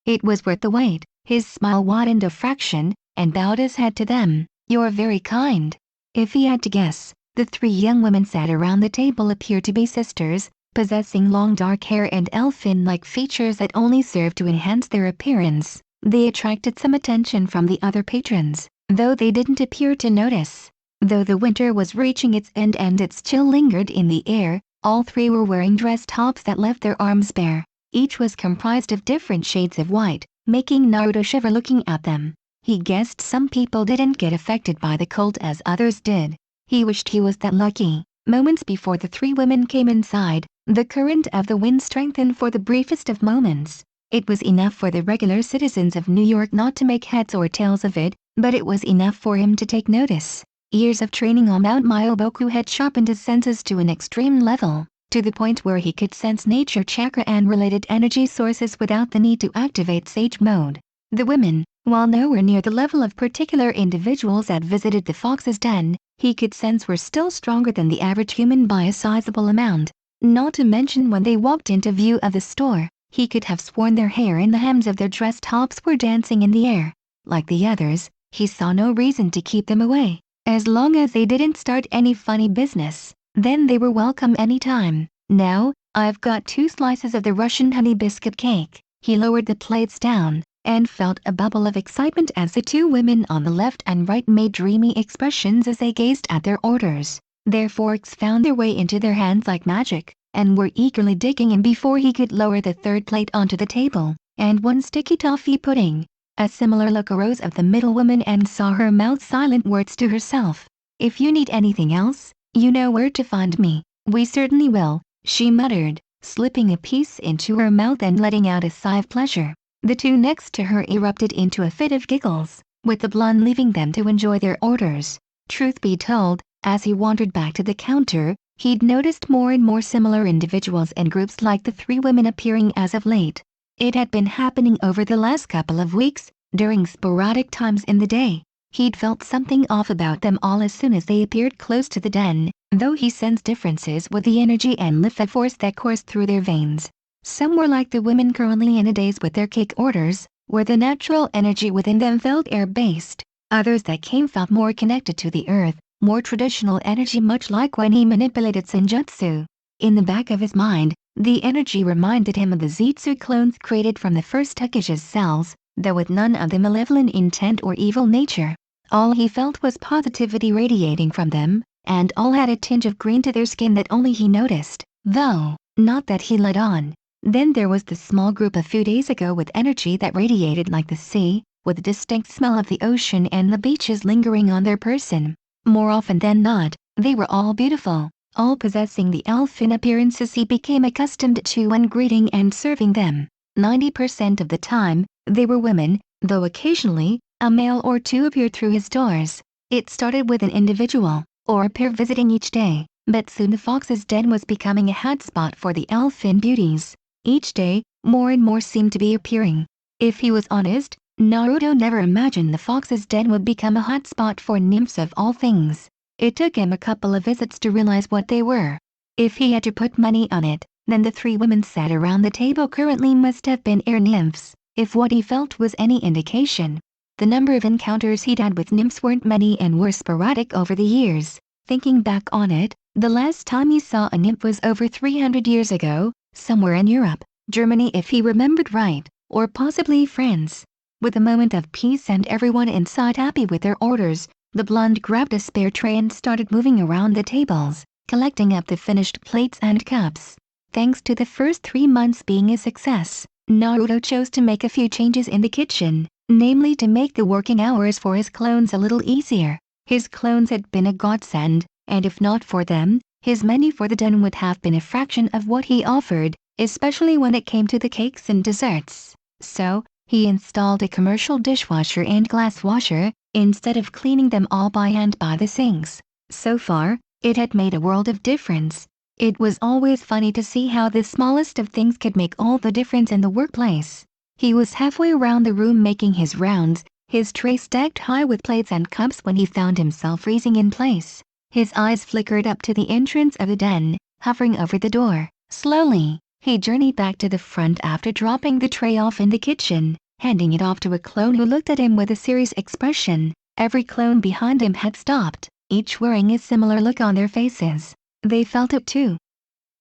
It was worth the wait. His smile widened a fraction, and bowed his head to them. You're very kind. If he had to guess, the 3 young women sat around the table appeared to be sisters, possessing long dark hair and elfin-like features that only served to enhance their appearance. They attracted some attention from the other patrons, though they didn't appear to notice. Though the winter was reaching its end and its chill lingered in the air, all 3 were wearing dress tops that left their arms bare. Each was comprised of different shades of white, making Naruto shiver looking at them. He guessed some people didn't get affected by the cold as others did. He wished he was that lucky. Moments before the three women came inside, the current of the wind strengthened for the briefest of moments. It was enough for the regular citizens of New York not to make heads or tails of it, but it was enough for him to take notice. Years of training on Mount Myoboku had sharpened his senses to an extreme level, to the point where he could sense nature chakra and related energy sources without the need to activate sage mode. The women, while nowhere near the level of particular individuals that visited the fox's den, he could sense were still stronger than the average human by a sizable amount. Not to mention when they walked into view of the store, he could have sworn their hair and the hems of their dress tops were dancing in the air. Like the others, he saw no reason to keep them away. As long as they didn't start any funny business, then they were welcome anytime. Now, I've got 2 slices of the Russian honey biscuit cake. He lowered the plates down, and felt a bubble of excitement as the 2 women on the left and right made dreamy expressions as they gazed at their orders. Their forks found their way into their hands like magic, and were eagerly digging in before he could lower the 3rd plate onto the table, and 1 sticky toffee pudding. A similar look arose of the middle woman and saw her mouth silent words to herself. "If you need anything else, you know where to find me." "We certainly will," she muttered, slipping a piece into her mouth and letting out a sigh of pleasure. The 2 next to her erupted into a fit of giggles, with the blonde leaving them to enjoy their orders. Truth be told, as he wandered back to the counter, he'd noticed more and more similar individuals and groups like the 3 women appearing as of late. It had been happening over the last couple of weeks, during sporadic times in the day. He'd felt something off about them all as soon as they appeared close to the den, though he sensed differences with the energy and life force that coursed through their veins. Some were like the women currently in a daze with their cake orders, where the natural energy within them felt air-based. Others that came felt more connected to the earth, more traditional energy, much like when he manipulated senjutsu. In the back of his mind, the energy reminded him of the Zetsu clones created from the first Takeshi's cells, though with none of the malevolent intent or evil nature. All he felt was positivity radiating from them, and all had a tinge of green to their skin that only he noticed, though not that he let on. Then there was the small group a few days ago with energy that radiated like the sea, with a distinct smell of the ocean and the beaches lingering on their person. More often than not, they were all beautiful, all possessing the elfin appearances he became accustomed to when greeting and serving them. 90% of the time, they were women, though occasionally, a male or 2 appeared through his doors. It started with an individual, or a pair visiting each day, but soon the fox's den was becoming a hotspot for the elfin beauties. Each day, more and more seemed to be appearing. If he was honest, Naruto never imagined the fox's den would become a hotspot for nymphs of all things. It took him a couple of visits to realize what they were. If he had to put money on it, then the 3 women sat around the table currently must have been air nymphs, if what he felt was any indication. The number of encounters he'd had with nymphs weren't many and were sporadic over the years. Thinking back on it, the last time he saw a nymph was over 300 years ago, somewhere in Europe, Germany if he remembered right, or possibly France. With a moment of peace and everyone inside happy with their orders, the blonde grabbed a spare tray and started moving around the tables, collecting up the finished plates and cups. Thanks to the first 3 months being a success, Naruto chose to make a few changes in the kitchen, namely to make the working hours for his clones a little easier. His clones had been a godsend, and if not for them, his menu for the den would have been a fraction of what he offered, especially when it came to the cakes and desserts. So, he installed a commercial dishwasher and glass washer, instead of cleaning them all by hand by the sinks. So far, it had made a world of difference. It was always funny to see how the smallest of things could make all the difference in the workplace. He was halfway around the room making his rounds, his tray stacked high with plates and cups when he found himself freezing in place. His eyes flickered up to the entrance of the den, hovering over the door. Slowly, he journeyed back to the front after dropping the tray off in the kitchen, handing it off to a clone who looked at him with a serious expression. Every clone behind him had stopped, each wearing a similar look on their faces. They felt it too.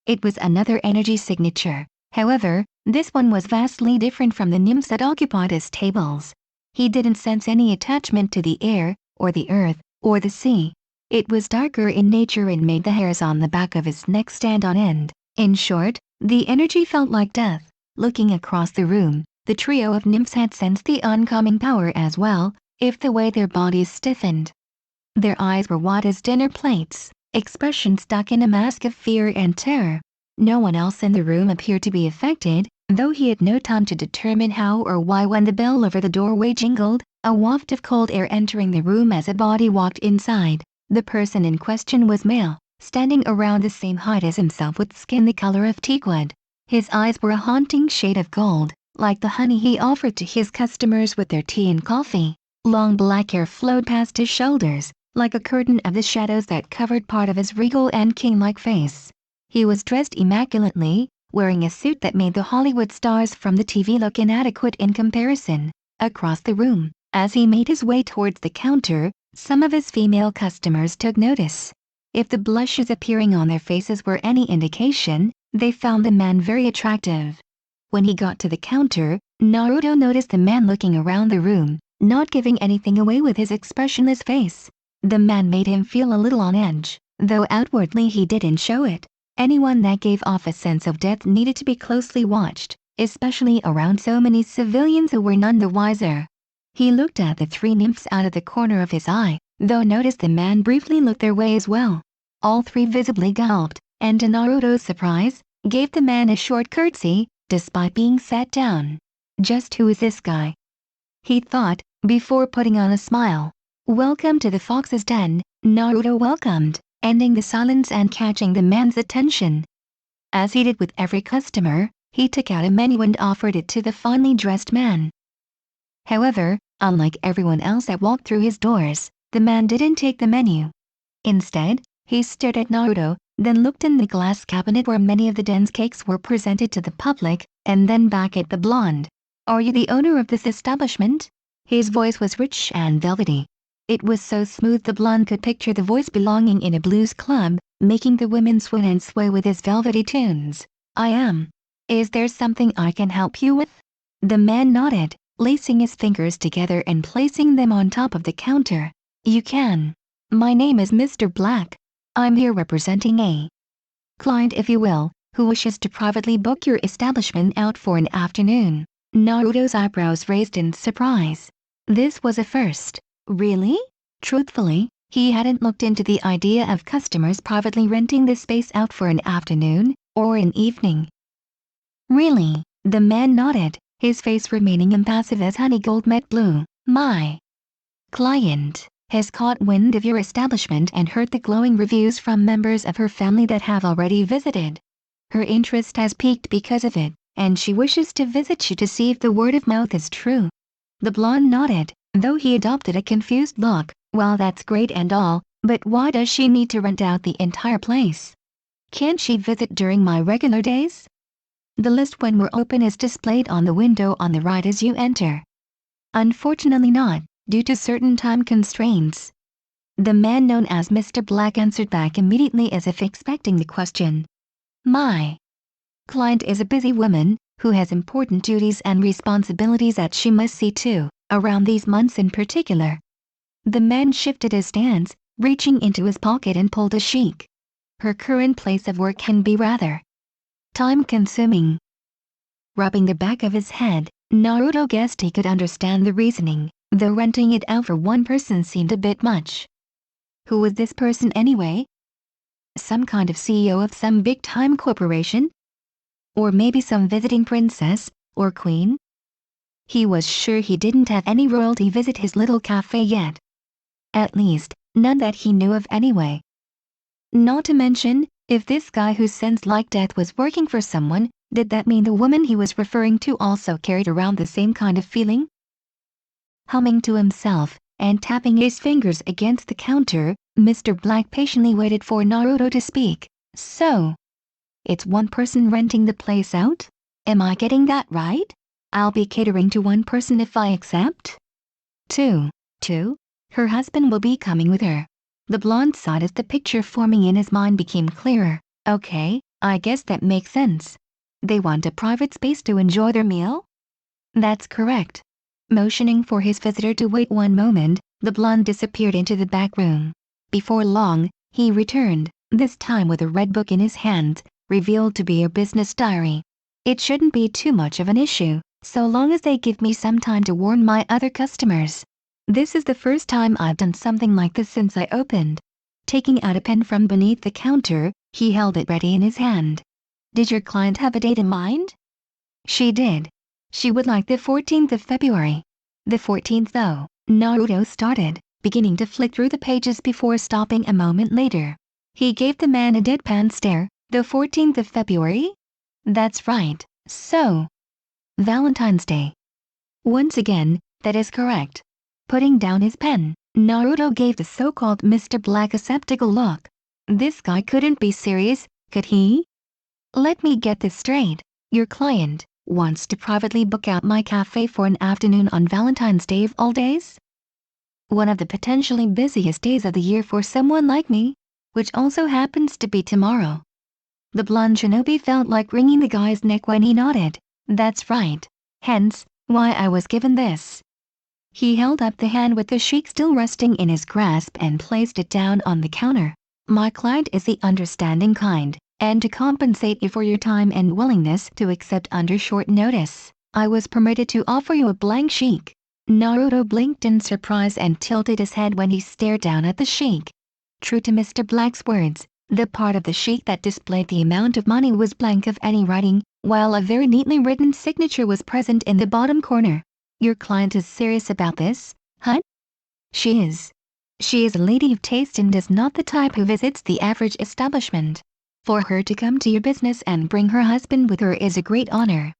It was another energy signature. However, this one was vastly different from the nymphs that occupied his tables. He didn't sense any attachment to the air, or the earth, or the sea. It was darker in nature and made the hairs on the back of his neck stand on end. In short, the energy felt like death. Looking across the room, the trio of nymphs had sensed the oncoming power as well, if the way their bodies stiffened. Their eyes were wide as dinner plates, expressions stuck in a mask of fear and terror. No one else in the room appeared to be affected, though he had no time to determine how or why when the bell over the doorway jingled, a waft of cold air entering the room as a body walked inside. The person in question was male, standing around the same height as himself with skin the color of teakwood. His eyes were a haunting shade of gold, like the honey he offered to his customers with their tea and coffee. Long black hair flowed past his shoulders, like a curtain of the shadows that covered part of his regal and king-like face. He was dressed immaculately, wearing a suit that made the Hollywood stars from the TV look inadequate in comparison. Across the room, as he made his way towards the counter, some of his female customers took notice. If the blushes appearing on their faces were any indication, they found the man very attractive. When he got to the counter, Naruto noticed the man looking around the room, not giving anything away with his expressionless face. The man made him feel a little on edge, though outwardly he didn't show it. Anyone that gave off a sense of death needed to be closely watched, especially around so many civilians who were none the wiser. He looked at the three nymphs out of the corner of his eye, though noticed the man briefly looked their way as well. All three visibly gulped, and to Naruto's surprise, gave the man a short curtsy, despite being sat down. Just who is this guy? He thought, before putting on a smile. Welcome to the Fox's Den, Naruto welcomed, ending the silence and catching the man's attention. As he did with every customer, he took out a menu and offered it to the finely dressed man. However, unlike everyone else that walked through his doors, the man didn't take the menu. Instead, he stared at Naruto, then looked in the glass cabinet where many of the den's cakes were presented to the public, and then back at the blonde. Are you the owner of this establishment? His voice was rich and velvety. It was so smooth the blonde could picture the voice belonging in a blues club, making the women swoon and sway with his velvety tunes. I am. Is there something I can help you with? The man nodded, lacing his fingers together and placing them on top of the counter. You can. My name is Mr. Black. I'm here representing a client, if you will, who wishes to privately book your establishment out for an afternoon. Naruto's eyebrows raised in surprise. This was a first. Really? Truthfully, he hadn't looked into the idea of customers privately renting this space out for an afternoon, or an evening. Really? The man nodded, his face remaining impassive as honeygold met blue. My client has caught wind of your establishment and heard the glowing reviews from members of her family that have already visited. Her interest has piqued because of it, and she wishes to visit you to see if the word of mouth is true. The blonde nodded, though he adopted a confused look. Well, that's great and all, but why does she need to rent out the entire place? Can't she visit during my regular days? The list when we're open is displayed on the window on the right as you enter. Unfortunately not, due to certain time constraints. The man known as Mr. Black answered back immediately as if expecting the question. My client is a busy woman, who has important duties and responsibilities that she must see to, around these months in particular. The man shifted his stance, reaching into his pocket and pulled a sheik. Her current place of work can be rather time-consuming. Rubbing the back of his head, Naruto guessed he could understand the reasoning, though renting it out for one person seemed a bit much. Who was this person anyway? Some kind of CEO of some big-time corporation? Or maybe some visiting princess, or queen? He was sure he didn't have any royalty visit his little cafe yet. At least, none that he knew of anyway. Not to mention, if this guy who sensed like death was working for someone, did that mean the woman he was referring to also carried around the same kind of feeling? Humming to himself, and tapping his fingers against the counter, Mr. Black patiently waited for Naruto to speak. So, it's one person renting the place out? Am I getting that right? I'll be catering to one person if I accept? Two. Her husband will be coming with her. The blonde sighed as the picture forming in his mind became clearer. Okay, I guess that makes sense. They want a private space to enjoy their meal? That's correct. Motioning for his visitor to wait one moment, the blonde disappeared into the back room. Before long, he returned, this time with a red book in his hand, revealed to be a business diary. It shouldn't be too much of an issue, so long as they give me some time to warn my other customers. This is the first time I've done something like this since I opened. Taking out a pen from beneath the counter, he held it ready in his hand. Did your client have a date in mind? She did. She would like the 14th of February. The 14th though, Naruto started, beginning to flick through the pages before stopping a moment later. He gave the man a deadpan stare. The 14th of February? That's right, so. Valentine's Day. Once again, that is correct. Putting down his pen, Naruto gave the so-called Mr. Black a skeptical look. This guy couldn't be serious, could he? Let me get this straight. Your client wants to privately book out my cafe for an afternoon on Valentine's Day of all days? One of the potentially busiest days of the year for someone like me, which also happens to be tomorrow. The blonde shinobi felt like wringing the guy's neck when he nodded. That's right. Hence, why I was given this. He held up the hand with the sheik still resting in his grasp and placed it down on the counter. My client is the understanding kind, and to compensate you for your time and willingness to accept under short notice, I was permitted to offer you a blank sheik. Naruto blinked in surprise and tilted his head when he stared down at the sheik. True to Mr. Black's words, the part of the sheik that displayed the amount of money was blank of any writing, while a very neatly written signature was present in the bottom corner. Your client is serious about this, huh? She is. She is a lady of taste and is not the type who visits the average establishment. For her to come to your business and bring her husband with her is a great honor.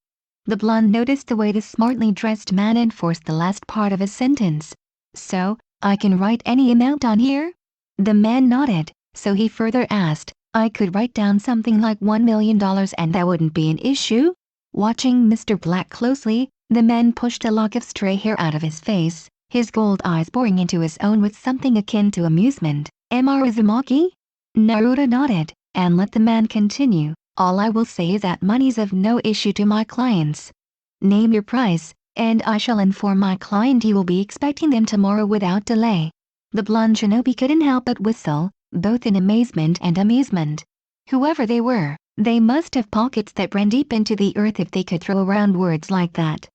The blonde noticed the way the smartly dressed man enforced the last part of his sentence. So, I can write any amount on here? The man nodded, so he further asked, I could write down something like $1 million and that wouldn't be an issue? Watching Mr. Black closely, the man pushed a lock of stray hair out of his face, his gold eyes boring into his own with something akin to amusement. Am I Uzumaki? Naruto nodded, and let the man continue. All I will say is that money's of no issue to my clients. Name your price, and I shall inform my client you will be expecting them tomorrow without delay. The blonde shinobi couldn't help but whistle, both in amazement and amusement. Whoever they were, they must have pockets that ran deep into the earth if they could throw around words like that.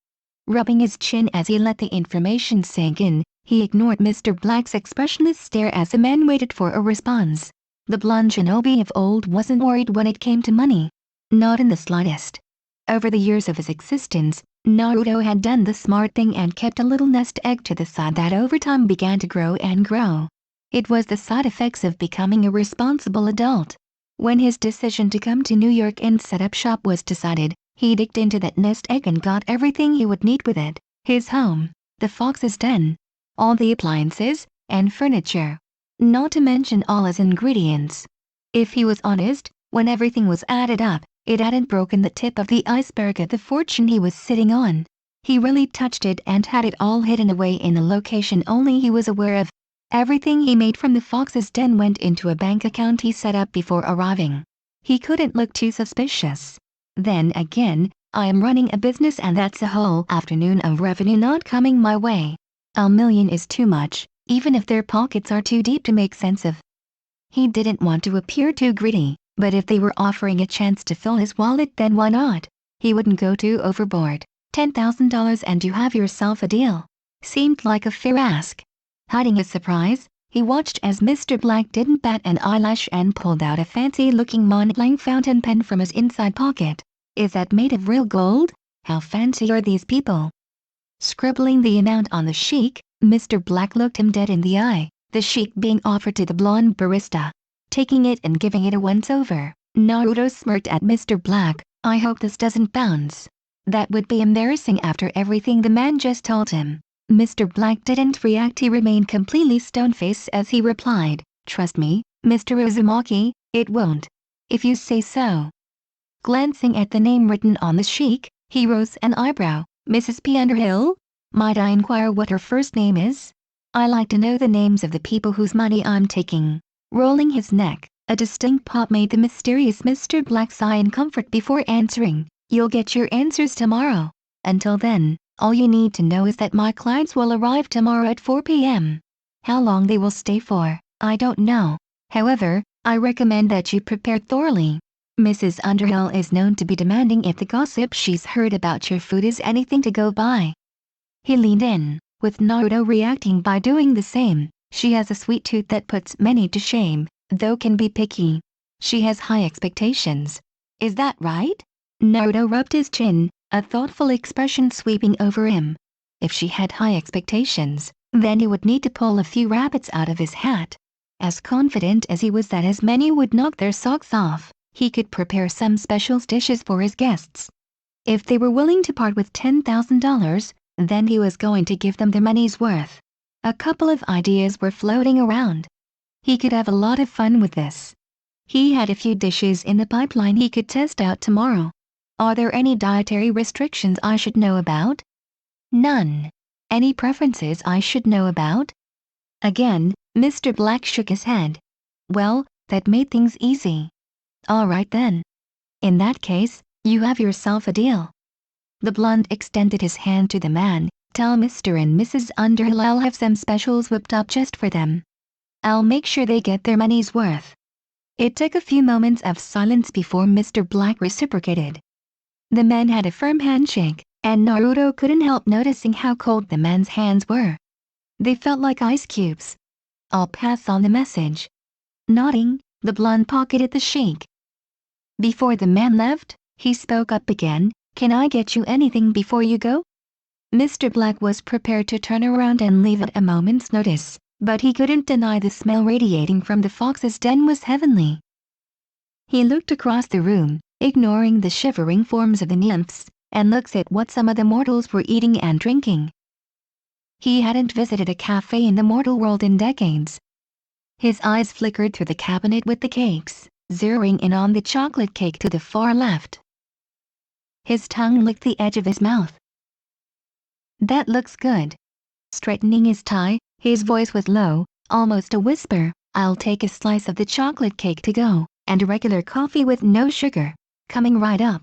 Rubbing his chin as he let the information sink in, he ignored Mr. Black's expressionless stare as the man waited for a response. The blonde shinobi of old wasn't worried when it came to money. Not in the slightest. Over the years of his existence, Naruto had done the smart thing and kept a little nest egg to the side that over time began to grow and grow. It was the side effects of becoming a responsible adult. When his decision to come to New York and set up shop was decided, he digged into that nest egg and got everything he would need with it. His home, the fox's den, all the appliances, and furniture. Not to mention all his ingredients. If he was honest, when everything was added up, it hadn't broken the tip of the iceberg of the fortune he was sitting on. He really touched it and had it all hidden away in a location only he was aware of. Everything he made from the fox's den went into a bank account he set up before arriving. He couldn't look too suspicious. Then again, I am running a business and that's a whole afternoon of revenue not coming my way. $1 million is too much, even if their pockets are too deep to make sense of. He didn't want to appear too greedy, but if they were offering a chance to fill his wallet then why not? He wouldn't go too overboard. $10,000 and you have yourself a deal. Seemed like a fair ask. Hiding his surprise, he watched as Mr. Black didn't bat an eyelash and pulled out a fancy-looking Montblanc fountain pen from his inside pocket. Is that made of real gold? How fancy are these people? Scribbling the amount on the sheik, Mr. Black looked him dead in the eye, the sheik being offered to the blonde barista. Taking it and giving it a once-over, Naruto smirked at Mr. Black. I hope this doesn't bounce. That would be embarrassing after everything the man just told him. Mr. Black didn't react. He remained completely stone-faced as he replied, Trust me, Mr. Uzumaki, it won't. If you say so. Glancing at the name written on the sheik, he rose an eyebrow. Mrs. P. Underhill? Might I inquire what her first name is? I like to know the names of the people whose money I'm taking. Rolling his neck, a distinct pop made the mysterious Mr. Black sigh in comfort before answering, You'll get your answers tomorrow. Until then, all you need to know is that my clients will arrive tomorrow at 4 p.m. How long they will stay for, I don't know. However, I recommend that you prepare thoroughly. Mrs. Underhill is known to be demanding if the gossip she's heard about your food is anything to go by. He leaned in, with Naruto reacting by doing the same. She has a sweet tooth that puts many to shame, though can be picky. She has high expectations. Is that right? Naruto rubbed his chin, a thoughtful expression sweeping over him. If she had high expectations, then he would need to pull a few rabbits out of his hat. As confident as he was that as many would knock their socks off, he could prepare some special dishes for his guests. If they were willing to part with $10,000, then he was going to give them their money's worth. A couple of ideas were floating around. He could have a lot of fun with this. He had a few dishes in the pipeline he could test out tomorrow. Are there any dietary restrictions I should know about? None. Any preferences I should know about? Again, Mr. Black shook his head. Well, that made things easy. All right then. In that case, you have yourself a deal. The blonde extended his hand to the man. Tell Mr. and Mrs. Underhill I'll have some specials whipped up just for them. I'll make sure they get their money's worth. It took a few moments of silence before Mr. Black reciprocated. The men had a firm handshake, and Naruto couldn't help noticing how cold the man's hands were. They felt like ice cubes. I'll pass on the message. Nodding, the blonde pocketed the shake. Before the man left, he spoke up again. Can I get you anything before you go? Mr. Black was prepared to turn around and leave at a moment's notice, but he couldn't deny the smell radiating from the fox's den was heavenly. He looked across the room, ignoring the shivering forms of the nymphs, and looked at what some of the mortals were eating and drinking. He hadn't visited a cafe in the mortal world in decades. His eyes flickered through the cabinet with the cakes, zeroing in on the chocolate cake to the far left. His tongue licked the edge of his mouth. That looks good. Straightening his tie, his voice was low, almost a whisper. I'll take a slice of the chocolate cake to go, and a regular coffee with no sugar. Coming right up.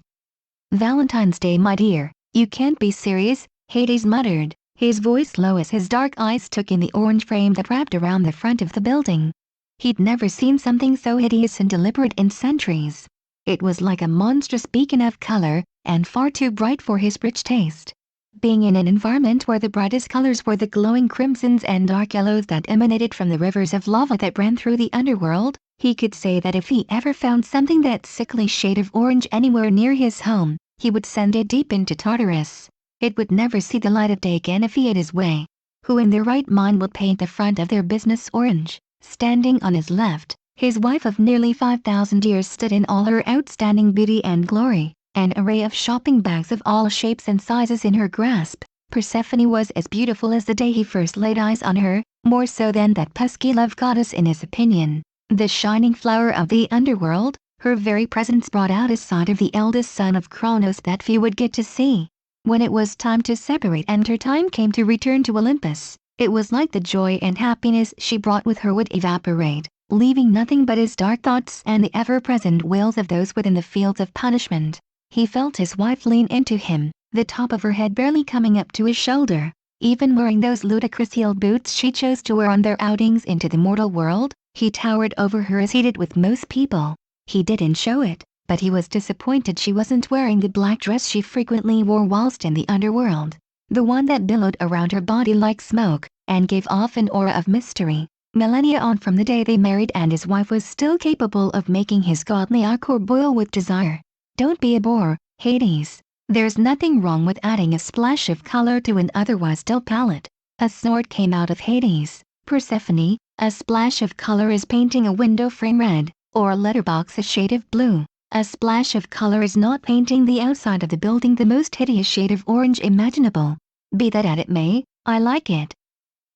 Valentine's Day, my dear. You can't be serious, Hades muttered, his voice low as his dark eyes took in the orange frame that wrapped around the front of the building. He'd never seen something so hideous and deliberate in centuries. It was like a monstrous beacon of color, and far too bright for his rich taste. Being in an environment where the brightest colors were the glowing crimsons and dark yellows that emanated from the rivers of lava that ran through the underworld, he could say that if he ever found something that sickly shade of orange anywhere near his home, he would send it deep into Tartarus. It would never see the light of day again if he had his way. Who in their right mind would paint the front of their business orange? Standing on his left, his wife of nearly 5,000 years stood in all her outstanding beauty and glory, an array of shopping bags of all shapes and sizes in her grasp. Persephone was as beautiful as the day he first laid eyes on her, more so than that pesky love goddess in his opinion. The shining flower of the underworld, her very presence brought out a side of the eldest son of Kronos that few would get to see. When it was time to separate and her time came to return to Olympus, it was like the joy and happiness she brought with her would evaporate, leaving nothing but his dark thoughts and the ever-present wails of those within the fields of punishment. He felt his wife lean into him, the top of her head barely coming up to his shoulder. Even wearing those ludicrous heeled boots she chose to wear on their outings into the mortal world, he towered over her as he did with most people. He didn't show it, but he was disappointed she wasn't wearing the black dress she frequently wore whilst in the underworld. The one that billowed around her body like smoke, and gave off an aura of mystery. Millennia on from the day they married and his wife was still capable of making his godly core boil with desire. Don't be a bore, Hades. There's nothing wrong with adding a splash of color to an otherwise dull palette. A snort came out of Hades. Persephone, a splash of color is painting a window frame red, or a letterbox a shade of blue. A splash of color is not painting the outside of the building the most hideous shade of orange imaginable. Be that as it may, I like it.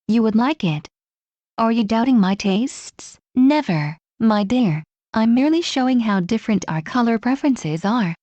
You would like it. Are you doubting my tastes? Never, my dear. I'm merely showing how different our color preferences are.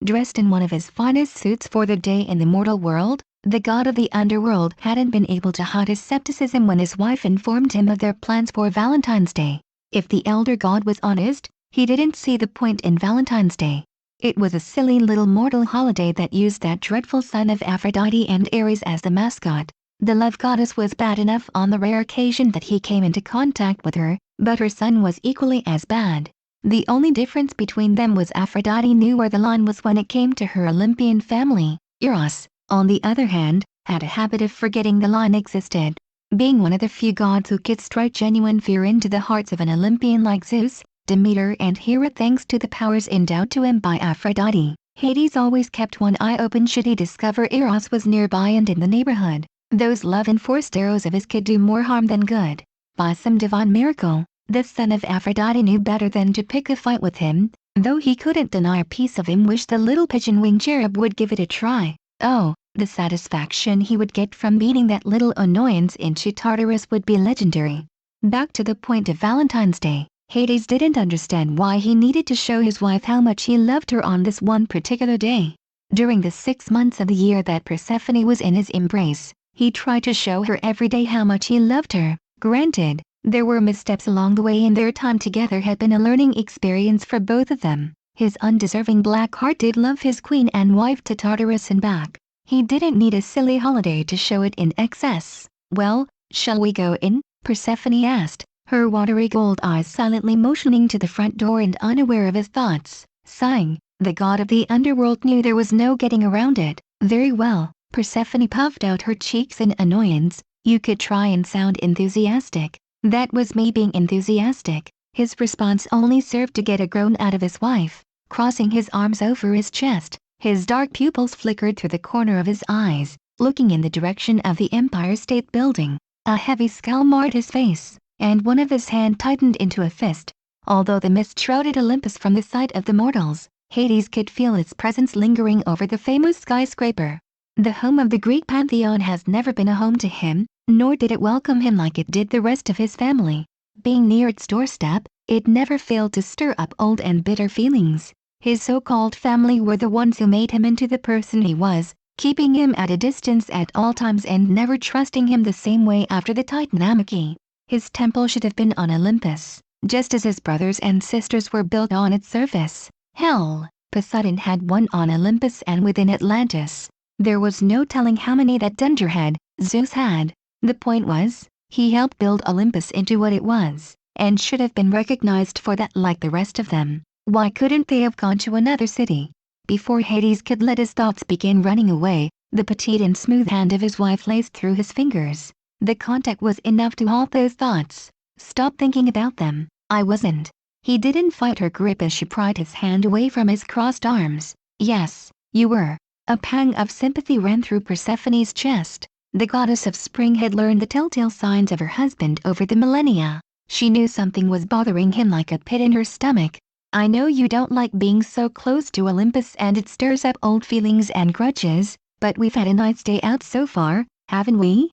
Dressed in one of his finest suits for the day in the mortal world, the god of the underworld hadn't been able to hide his skepticism when his wife informed him of their plans for Valentine's Day. If the elder god was honest, he didn't see the point in Valentine's Day. It was a silly little mortal holiday that used that dreadful son of Aphrodite and Ares as the mascot. The love goddess was bad enough on the rare occasion that he came into contact with her, but her son was equally as bad. The only difference between them was Aphrodite knew where the line was when it came to her Olympian family. Eros, on the other hand, had a habit of forgetting the line existed. Being one of the few gods who could strike genuine fear into the hearts of an Olympian like Zeus, Demeter and Hera thanks to the powers endowed to him by Aphrodite, Hades always kept one eye open should he discover Eros was nearby and in the neighborhood. Those love-enforced arrows of his could do more harm than good. By some divine miracle, the son of Aphrodite knew better than to pick a fight with him, though he couldn't deny a piece of him wished the little pigeon-winged cherub would give it a try. Oh, the satisfaction he would get from beating that little annoyance into Tartarus would be legendary. Back to the point of Valentine's Day, Hades didn't understand why he needed to show his wife how much he loved her on this one particular day. During the 6 months of the year that Persephone was in his embrace, he tried to show her every day how much he loved her. Granted, there were missteps along the way and their time together had been a learning experience for both of them. His undeserving black heart did love his queen and wife to Tartarus and back. He didn't need a silly holiday to show it in excess. Well, shall we go in? Persephone asked, her watery gold eyes silently motioning to the front door and unaware of his thoughts. Sighing, the god of the underworld knew there was no getting around it. Very well, Persephone puffed out her cheeks in annoyance. You could try and sound enthusiastic. That was me being enthusiastic. His response only served to get a groan out of his wife. Crossing his arms over his chest, his dark pupils flickered through the corner of his eyes, looking in the direction of the Empire State Building. A heavy scowl marred his face, and one of his hands tightened into a fist. Although the mist shrouded Olympus from the sight of the mortals, Hades could feel its presence lingering over the famous skyscraper. The home of the Greek pantheon has never been a home to him, nor did it welcome him like it did the rest of his family. Being near its doorstep, it never failed to stir up old and bitter feelings. His so-called family were the ones who made him into the person he was, keeping him at a distance at all times and never trusting him the same way after the Titanomachy. His temple should have been on Olympus, just as his brothers and sisters were built on its surface. Hell, Poseidon had one on Olympus and within Atlantis. There was no telling how many that dunderhead, Zeus, had. The point was, he helped build Olympus into what it was, and should have been recognized for that like the rest of them. Why couldn't they have gone to another city? Before Hades could let his thoughts begin running away, the petite and smooth hand of his wife laced through his fingers. The contact was enough to halt those thoughts. Stop thinking about them. I wasn't. He didn't fight her grip as she pried his hand away from his crossed arms. Yes, you were. A pang of sympathy ran through Persephone's chest. The goddess of spring had learned the telltale signs of her husband over the millennia. She knew something was bothering him like a pit in her stomach. I know you don't like being so close to Olympus and it stirs up old feelings and grudges, but we've had a nice day out so far, haven't we?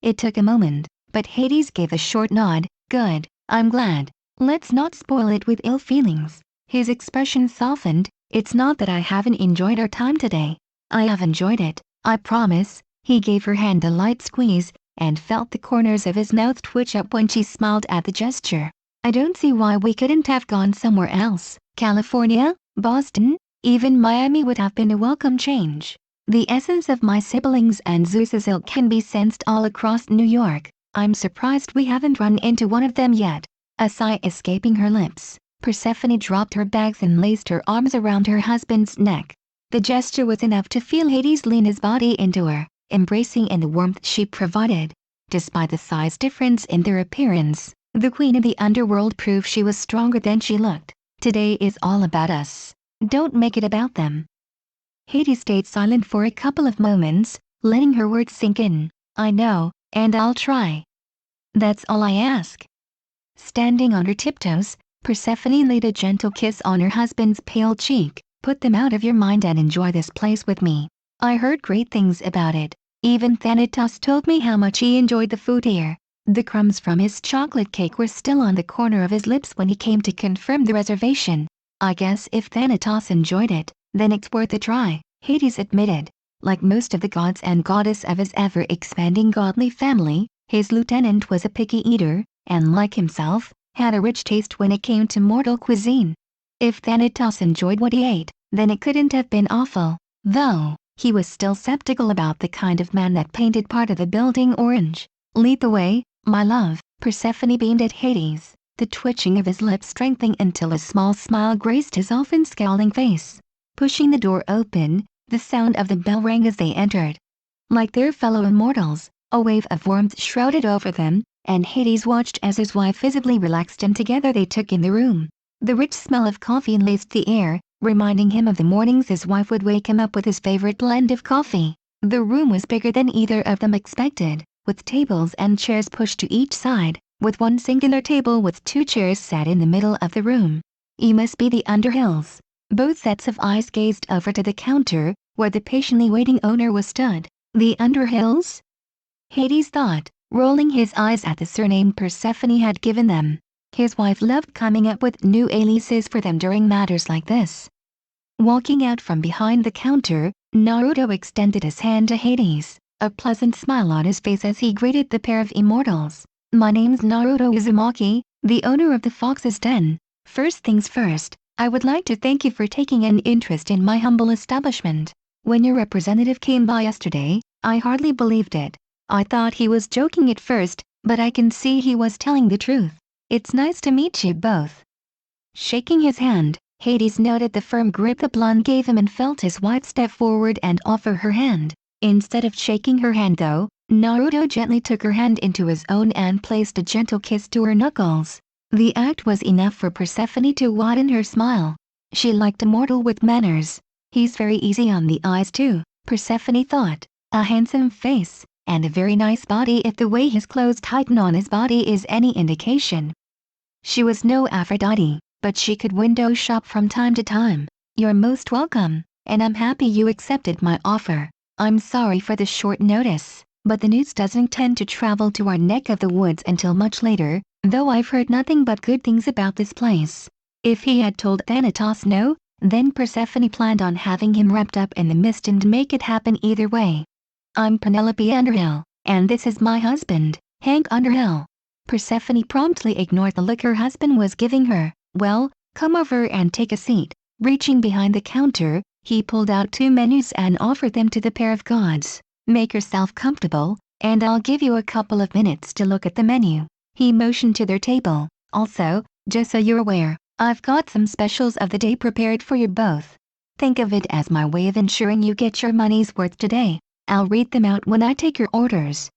It took a moment, but Hades gave a short nod. Good, I'm glad. Let's not spoil it with ill feelings. His expression softened. It's not that I haven't enjoyed our time today. I have enjoyed it, I promise. He gave her hand a light squeeze, and felt the corners of his mouth twitch up when she smiled at the gesture. I don't see why we couldn't have gone somewhere else. California, Boston, even Miami would have been a welcome change. The essence of my siblings and Zeus's ilk can be sensed all across New York. I'm surprised we haven't run into one of them yet. A sigh escaping her lips, Persephone dropped her bags and laced her arms around her husband's neck. The gesture was enough to feel Hades lean his body into her, embracing in the warmth she provided. Despite the size difference in their appearance, the queen of the underworld proved she was stronger than she looked. Today is all about us. Don't make it about them. Hades stayed silent for a couple of moments, letting her words sink in. I know, and I'll try. That's all I ask. Standing on her tiptoes, Persephone laid a gentle kiss on her husband's pale cheek. Put them out of your mind and enjoy this place with me. I heard great things about it. Even Thanatos told me how much he enjoyed the food here. The crumbs from his chocolate cake were still on the corner of his lips when he came to confirm the reservation. I guess if Thanatos enjoyed it, then it's worth a try, Hades admitted. Like most of the gods and goddess of his ever-expanding godly family, his lieutenant was a picky eater, and like himself, had a rich taste when it came to mortal cuisine. If Thanatos enjoyed what he ate, then it couldn't have been awful, though he was still skeptical about the kind of man that painted part of the building orange. Lead the way, my love, Persephone beamed at Hades, the twitching of his lips strengthening until a small smile graced his often scowling face. Pushing the door open, the sound of the bell rang as they entered. Like their fellow immortals, a wave of warmth shrouded over them, and Hades watched as his wife visibly relaxed, and together they took in the room. The rich smell of coffee laced the air, reminding him of the mornings his wife would wake him up with his favorite blend of coffee. The room was bigger than either of them expected, with tables and chairs pushed to each side, with one singular table with 2 chairs sat in the middle of the room. "You must be the Underhills." Both sets of eyes gazed over to the counter, where the patiently waiting owner was stood. "The Underhills?" Hades thought, rolling his eyes at the surname Persephone had given them. His wife loved coming up with new aliases for them during matters like this. Walking out from behind the counter, Naruto extended his hand to Hades, a pleasant smile on his face as he greeted the pair of immortals. "My name's Naruto Uzumaki, the owner of the Fox's Den. First things first, I would like to thank you for taking an interest in my humble establishment. When your representative came by yesterday, I hardly believed it. I thought he was joking at first, but I can see he was telling the truth. It's nice to meet you both." Shaking his hand, Hades noted the firm grip the blonde gave him and felt his wife step forward and offer her hand. Instead of shaking her hand though, Naruto gently took her hand into his own and placed a gentle kiss to her knuckles. The act was enough for Persephone to widen her smile. She liked a mortal with manners. He's very easy on the eyes too, Persephone thought. A handsome face, and a very nice body if the way his clothes tighten on his body is any indication. She was no Aphrodite, but she could window shop from time to time. "You're most welcome, and I'm happy you accepted my offer. I'm sorry for the short notice, but the news doesn't tend to travel to our neck of the woods until much later, though I've heard nothing but good things about this place." If he had told Thanatos no, then Persephone planned on having him wrapped up in the mist and make it happen either way. "I'm Penelope Underhill, and this is my husband, Hank Underhill." Persephone promptly ignored the look her husband was giving her. "Well, come over and take a seat." Reaching behind the counter, he pulled out 2 menus and offered them to the pair of gods. "Make yourself comfortable, and I'll give you a couple of minutes to look at the menu." He motioned to their table. "Also, just so you're aware, I've got some specials of the day prepared for you both. Think of it as my way of ensuring you get your money's worth today. I'll read them out when I take your orders."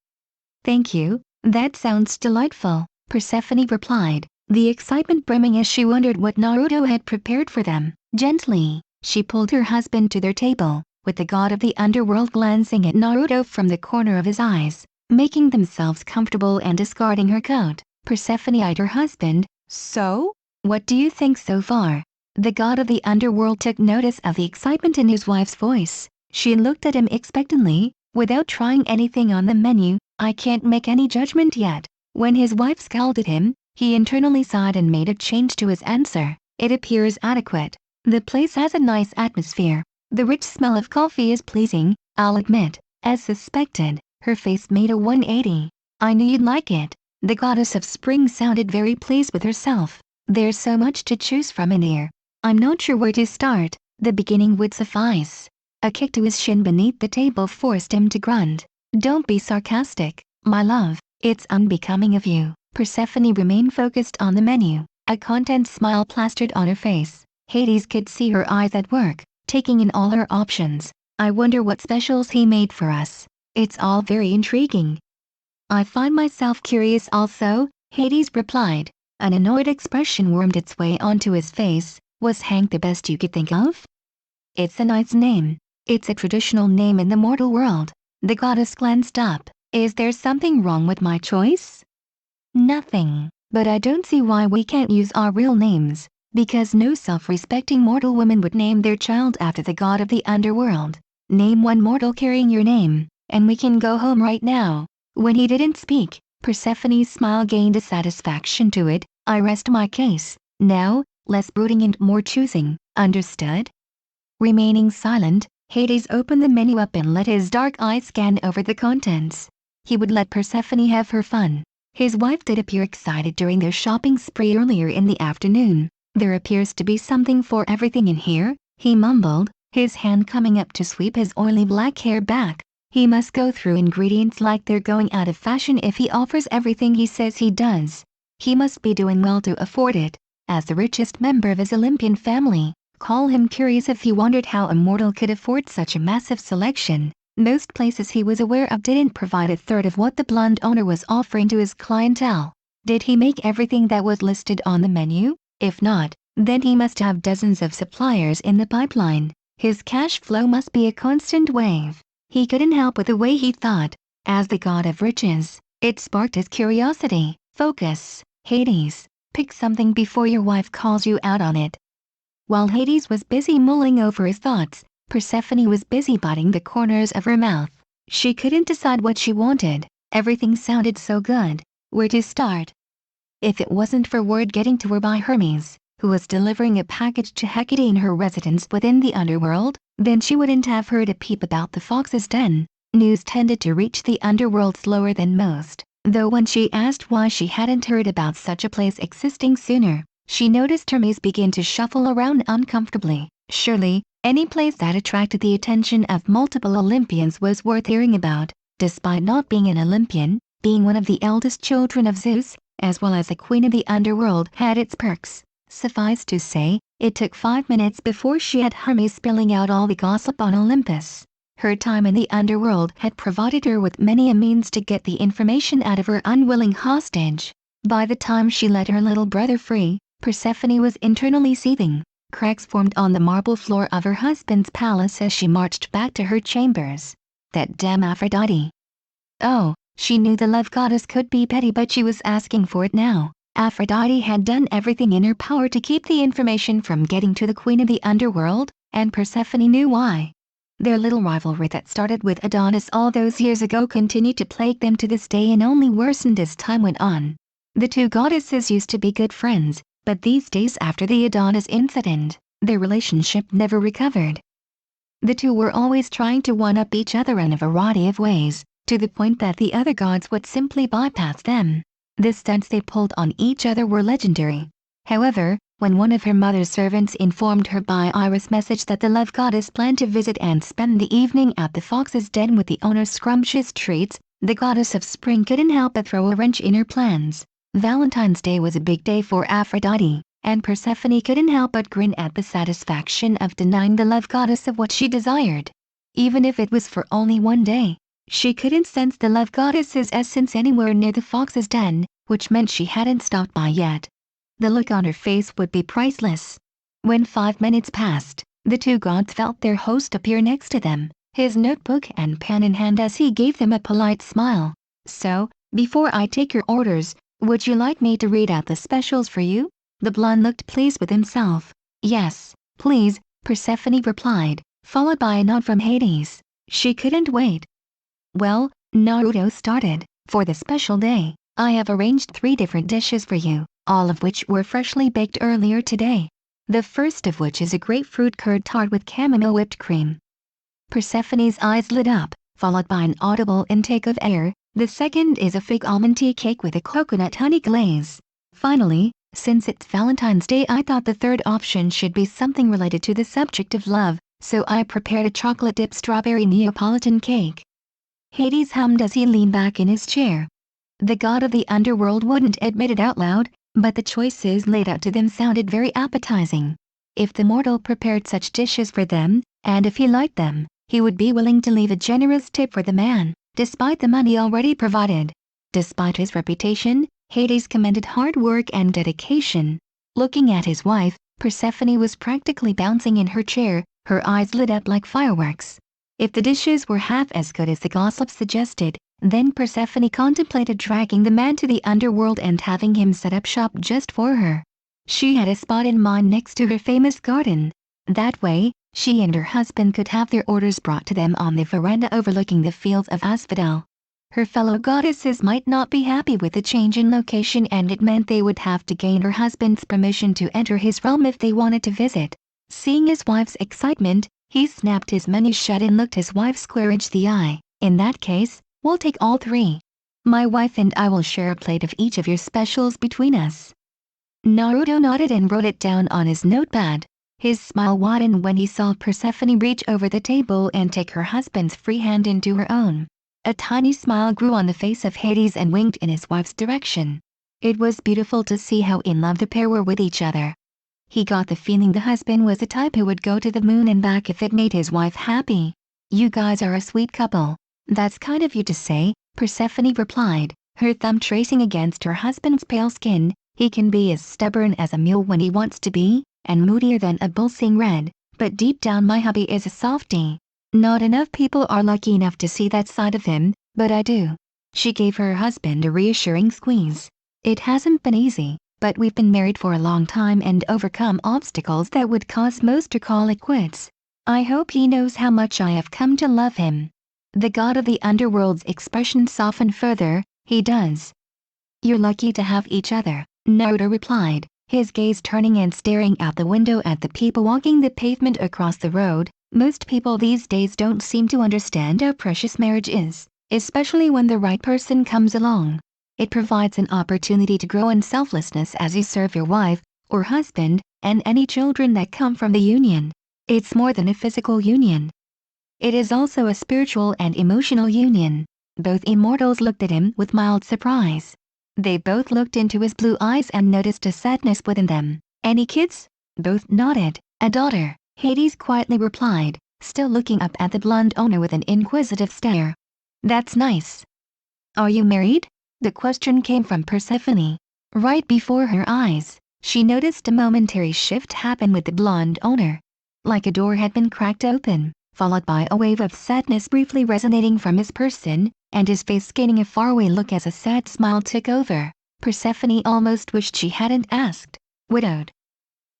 "Thank you, that sounds delightful," Persephone replied, the excitement brimming as she wondered what Naruto had prepared for them. Gently, she pulled her husband to their table, with the god of the underworld glancing at Naruto from the corner of his eyes. Making themselves comfortable and discarding her coat, Persephone eyed her husband. "So? What do you think so far?" The god of the underworld took notice of the excitement in his wife's voice. She looked at him expectantly, without trying anything on the menu. "I can't make any judgment yet." When his wife scowled at him, he internally sighed and made a change to his answer. "It appears adequate. The place has a nice atmosphere. The rich smell of coffee is pleasing, I'll admit." As suspected, her face made a 180. "I knew you'd like it." The goddess of spring sounded very pleased with herself. "There's so much to choose from in here. I'm not sure where to start. The beginning would suffice." A kick to his shin beneath the table forced him to grunt. "Don't be sarcastic, my love. It's unbecoming of you." Persephone remained focused on the menu, a content smile plastered on her face. Hades could see her eyes at work, taking in all her options. "I wonder what specials he made for us. It's all very intriguing." "I find myself curious also," Hades replied. An annoyed expression wormed its way onto his face. "Was Hank the best you could think of?" "It's a nice name. It's a traditional name in the mortal world." The goddess glanced up. "Is there something wrong with my choice?" "Nothing, but I don't see why we can't use our real names, because no self-respecting mortal woman would name their child after the god of the underworld. Name one mortal carrying your name, and we can go home right now." When he didn't speak, Persephone's smile gained a satisfaction to it. "I rest my case. Now, less brooding and more choosing, understood?" Remaining silent, Hades opened the menu up and let his dark eyes scan over the contents. He would let Persephone have her fun. His wife did appear excited during their shopping spree earlier in the afternoon. "There appears to be something for everything in here," he mumbled, his hand coming up to sweep his oily black hair back. He must go through ingredients like they're going out of fashion if he offers everything he says he does. He must be doing well to afford it, as the richest member of his Olympian family. Call him curious if he wondered how a mortal could afford such a massive selection. Most places he was aware of didn't provide a third of what the blonde owner was offering to his clientele. Did he make everything that was listed on the menu? If not, then he must have dozens of suppliers in the pipeline. His cash flow must be a constant wave. He couldn't help with the way he thought. As the god of riches, it sparked his curiosity. Focus, Hades. Pick something before your wife calls you out on it. While Hades was busy mulling over his thoughts, Persephone was busy biting the corners of her mouth. She couldn't decide what she wanted. Everything sounded so good. Where to start? If it wasn't for word getting to her by Hermes, who was delivering a package to Hecate in her residence within the underworld, then she wouldn't have heard a peep about the fox's den. News tended to reach the underworld slower than most, though when she asked why she hadn't heard about such a place existing sooner, she noticed Hermes begin to shuffle around uncomfortably. Surely, any place that attracted the attention of multiple Olympians was worth hearing about. Despite not being an Olympian, being one of the eldest children of Zeus, as well as a queen of the underworld, had its perks. Suffice to say, it took 5 minutes before she had Hermes spilling out all the gossip on Olympus. Her time in the underworld had provided her with many a means to get the information out of her unwilling hostage. By the time she let her little brother free, Persephone was internally seething. Cracks formed on the marble floor of her husband's palace as she marched back to her chambers. That damn Aphrodite. Oh, she knew the love goddess could be petty, but she was asking for it now. Aphrodite had done everything in her power to keep the information from getting to the queen of the underworld, and Persephone knew why. Their little rivalry that started with Adonis all those years ago continued to plague them to this day and only worsened as time went on. The two goddesses used to be good friends, but these days after the Adonis incident, their relationship never recovered. The two were always trying to one-up each other in a variety of ways, to the point that the other gods would simply bypass them. The stunts they pulled on each other were legendary. However, when one of her mother's servants informed her by iris message that the love goddess planned to visit and spend the evening at the fox's den with the owner's scrumptious treats, the goddess of spring couldn't help but throw a wrench in her plans. Valentine's Day was a big day for Aphrodite, and Persephone couldn't help but grin at the satisfaction of denying the love goddess of what she desired. Even if it was for only one day, she couldn't sense the love goddess's essence anywhere near the fox's den, which meant she hadn't stopped by yet. The look on her face would be priceless. When 5 minutes passed, the two gods felt their host appear next to them, his notebook and pen in hand as he gave them a polite smile. So, before I take your orders, would you like me to read out the specials for you? The blonde looked pleased with himself. Yes, please, Persephone replied, followed by a nod from Hades. She couldn't wait. Well, Naruto started. For the special day, I have arranged 3 different dishes for you, all of which were freshly baked earlier today. The first of which is a grapefruit curd tart with chamomile whipped cream. Persephone's eyes lit up, followed by an audible intake of air. The second is a fig almond tea cake with a coconut honey glaze. Finally, since it's Valentine's Day, I thought the third option should be something related to the subject of love, so I prepared a chocolate-dipped strawberry Neapolitan cake. Hades hummed as he leaned back in his chair. The god of the underworld wouldn't admit it out loud, but the choices laid out to them sounded very appetizing. If the mortal prepared such dishes for them, and if he liked them, he would be willing to leave a generous tip for the man, despite the money already provided. Despite his reputation, Hades commended hard work and dedication. Looking at his wife, Persephone was practically bouncing in her chair, her eyes lit up like fireworks. If the dishes were half as good as the gossip suggested, then Persephone contemplated dragging the man to the underworld and having him set up shop just for her. She had a spot in mind next to her famous garden. That way, she and her husband could have their orders brought to them on the veranda overlooking the fields of asphodel. Her fellow goddesses might not be happy with the change in location, and it meant they would have to gain her husband's permission to enter his realm if they wanted to visit. Seeing his wife's excitement, he snapped his menu shut and looked his wife square in the eye. In that case, we'll take all 3. My wife and I will share a plate of each of your specials between us. Naruto nodded and wrote it down on his notepad. His smile widened when he saw Persephone reach over the table and take her husband's free hand into her own. A tiny smile grew on the face of Hades and winked in his wife's direction. It was beautiful to see how in love the pair were with each other. He got the feeling the husband was the type who would go to the moon and back if it made his wife happy. You guys are a sweet couple. That's kind of you to say, Persephone replied, her thumb tracing against her husband's pale skin. He can be as stubborn as a mule when he wants to be, and moodier than a bull seeing red, but deep down my hubby is a softie. Not enough people are lucky enough to see that side of him, but I do. She gave her husband a reassuring squeeze. It hasn't been easy, but we've been married for a long time and overcome obstacles that would cause most to call it quits. I hope he knows how much I have come to love him. The god of the underworld's expression softened further. He does. You're lucky to have each other, Naruto replied, his gaze turning and staring out the window at the people walking the pavement across the road. Most people these days don't seem to understand how precious marriage is, especially when the right person comes along. It provides an opportunity to grow in selflessness as you serve your wife, or husband, and any children that come from the union. It's more than a physical union. It is also a spiritual and emotional union. Both immortals looked at him with mild surprise. They both looked into his blue eyes and noticed a sadness within them. Any kids? Both nodded. A daughter, Hades quietly replied, still looking up at the blonde owner with an inquisitive stare. That's nice. Are you married? The question came from Persephone. Right before her eyes, she noticed a momentary shift happen with the blonde owner. Like a door had been cracked open, followed by a wave of sadness briefly resonating from his person, and his face gaining a faraway look as a sad smile took over. Persephone almost wished she hadn't asked. Widowed.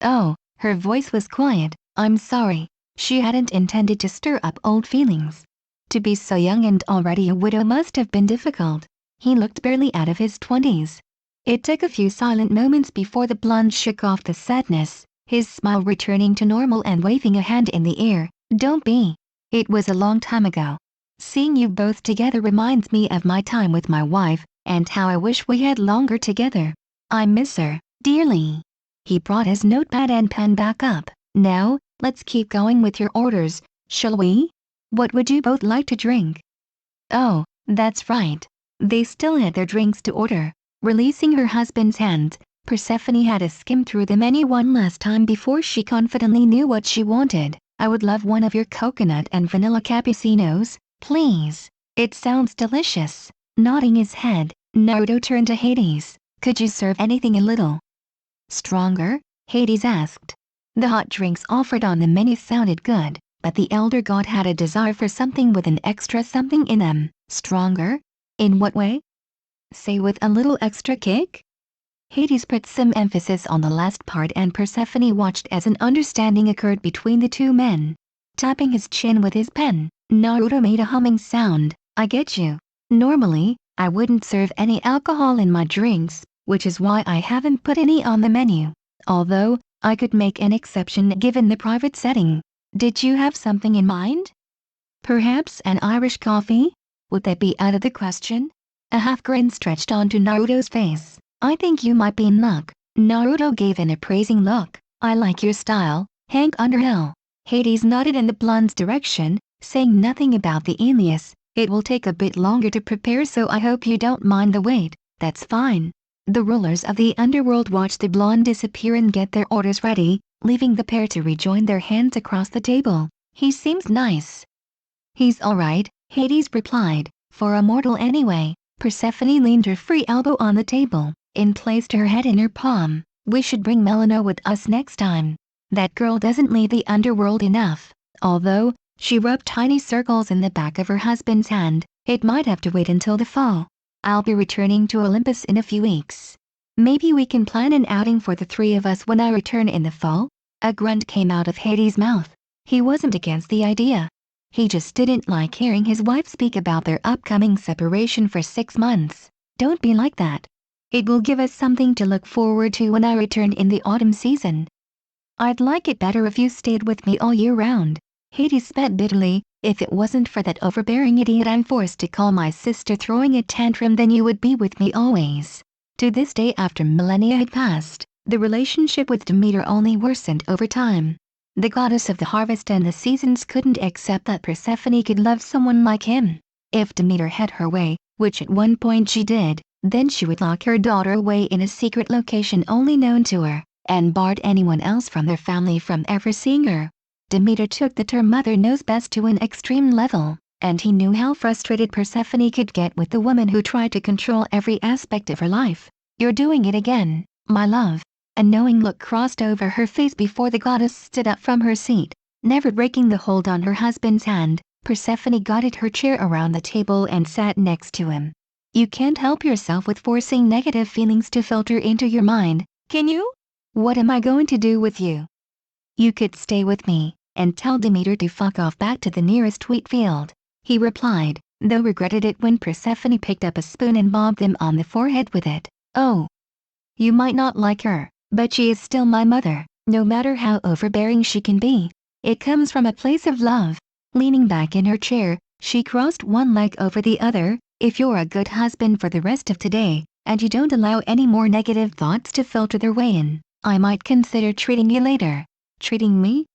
Oh, her voice was quiet. I'm sorry. She hadn't intended to stir up old feelings. To be so young and already a widow must have been difficult. He looked barely out of his 20s. It took a few silent moments before the blonde shook off the sadness, his smile returning to normal and waving a hand in the air. Don't be. It was a long time ago. Seeing you both together reminds me of my time with my wife, and how I wish we had longer together. I miss her, dearly. He brought his notepad and pen back up. Now, let's keep going with your orders, shall we? What would you both like to drink? Oh, that's right. They still had their drinks to order. Releasing her husband's hand, Persephone had to skim through the menu one last time before she confidently knew what she wanted. I would love one of your coconut and vanilla cappuccinos, please. It sounds delicious. Nodding his head, Naruto turned to Hades. Could you serve anything a little stronger? Hades asked. The hot drinks offered on the menu sounded good, but the elder god had a desire for something with an extra something in them. Stronger? In what way? Say with a little extra kick? Hades put some emphasis on the last part and Persephone watched as an understanding occurred between the two men. Tapping his chin with his pen, Naruto made a humming sound. I get you. Normally, I wouldn't serve any alcohol in my drinks, which is why I haven't put any on the menu. Although, I could make an exception given the private setting. Did you have something in mind? Perhaps an Irish coffee? Would that be out of the question? A half grin stretched onto Naruto's face. I think you might be in luck. Naruto gave an appraising look. I like your style, Hank Underhill. Hades nodded in the blonde's direction, saying nothing about the alias. It will take a bit longer to prepare, so I hope you don't mind the wait. That's fine. The rulers of the underworld watched the blonde disappear and get their orders ready, leaving the pair to rejoin their hands across the table. He seems nice. He's alright, Hades replied. For a mortal anyway. Persephone leaned her free elbow on the table, and placed her head in her palm. We should bring Melino with us next time. That girl doesn't leave the underworld enough. Although, she rubbed tiny circles in the back of her husband's hand, it might have to wait until the fall. I'll be returning to Olympus in a few weeks. Maybe we can plan an outing for the three of us when I return in the fall? A grunt came out of Hades' mouth. He wasn't against the idea. He just didn't like hearing his wife speak about their upcoming separation for 6 months. Don't be like that. It will give us something to look forward to when I return in the autumn season. I'd like it better if you stayed with me all year round. Hades spat bitterly. If it wasn't for that overbearing idiot I'm forced to call my sister throwing a tantrum, then you would be with me always. To this day, after millennia had passed, the relationship with Demeter only worsened over time. The goddess of the harvest and the seasons couldn't accept that Persephone could love someone like him. If Demeter had her way, which at one point she did, then she would lock her daughter away in a secret location only known to her, and barred anyone else from their family from ever seeing her. Demeter took the term mother knows best to an extreme level, and he knew how frustrated Persephone could get with the woman who tried to control every aspect of her life. "You're doing it again, my love." A knowing look crossed over her face before the goddess stood up from her seat. Never breaking the hold on her husband's hand, Persephone guided her chair around the table and sat next to him. "You can't help yourself with forcing negative feelings to filter into your mind, can you? What am I going to do with you? You could stay with me, and tell Demeter to fuck off back to the nearest wheat field," he replied, though regretted it when Persephone picked up a spoon and bobbed him on the forehead with it. "Oh. You might not like her, but she is still my mother, no matter how overbearing she can be. It comes from a place of love." Leaning back in her chair, she crossed one leg over the other. "If you're a good husband for the rest of today, and you don't allow any more negative thoughts to filter their way in, I might consider treating you later." "Treating me?"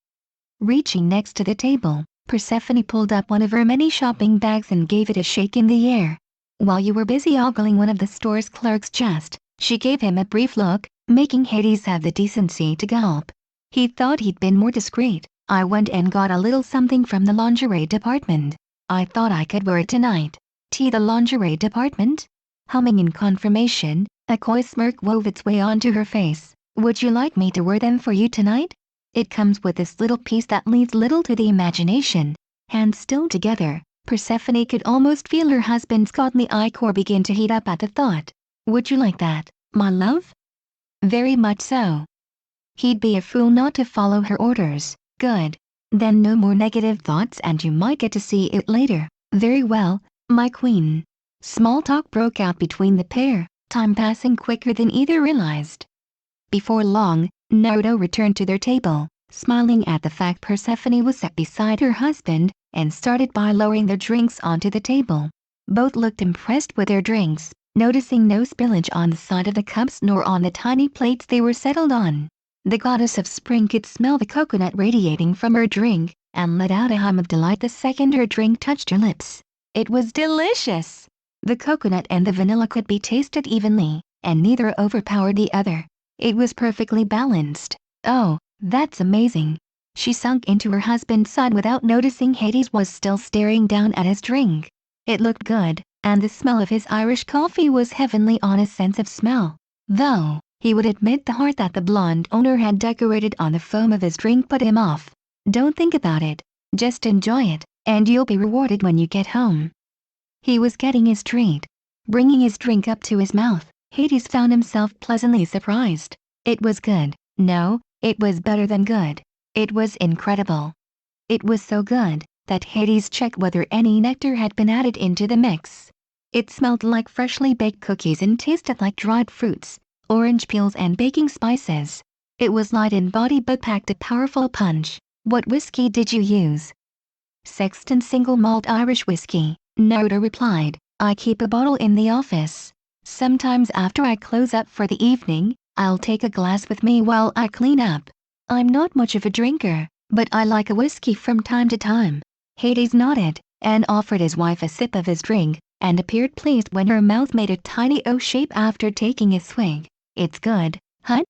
Reaching next to the table, Persephone pulled up one of her many shopping bags and gave it a shake in the air. While you were busy ogling one of the store's clerk's chest, she gave him a brief look, making Hades have the decency to gulp. He thought he'd been more discreet. "I went and got a little something from the lingerie department. I thought I could wear it tonight." The lingerie department?" Humming in confirmation, a coy smirk wove its way onto her face. "Would you like me to wear them for you tonight? It comes with this little piece that leaves little to the imagination." Hands still together, Persephone could almost feel her husband's godly ichor begin to heat up at the thought. "Would you like that, my love?" "Very much so." He'd be a fool not to follow her orders. "Good. Then no more negative thoughts and you might get to see it later." "Very well, my queen." Small talk broke out between the pair, time passing quicker than either realized. Before long, Naruto returned to their table, smiling at the fact Persephone was sat beside her husband, and started by lowering their drinks onto the table. Both looked impressed with their drinks, noticing no spillage on the side of the cups nor on the tiny plates they were settled on. The goddess of spring could smell the coconut radiating from her drink, and let out a hum of delight the second her drink touched her lips. It was delicious! The coconut and the vanilla could be tasted evenly, and neither overpowered the other. It was perfectly balanced. "Oh, that's amazing." She sunk into her husband's side without noticing Hades was still staring down at his drink. It looked good, and the smell of his Irish coffee was heavenly on his sense of smell. Though, he would admit the heart that the blonde owner had decorated on the foam of his drink put him off. "Don't think about it. Just enjoy it, and you'll be rewarded when you get home." He was getting his treat. Bringing his drink up to his mouth, Hades found himself pleasantly surprised. It was good. No, it was better than good. It was incredible. It was so good that Hades checked whether any nectar had been added into the mix. It smelled like freshly baked cookies and tasted like dried fruits, orange peels and baking spices. It was light in body but packed a powerful punch. "What whiskey did you use?" "Sexton single malt Irish whiskey," Naruto replied. "I keep a bottle in the office. Sometimes after I close up for the evening, I'll take a glass with me while I clean up. I'm not much of a drinker, but I like a whiskey from time to time." Hades nodded, and offered his wife a sip of his drink, and appeared pleased when her mouth made a tiny O shape after taking a swig. "It's good, huh?"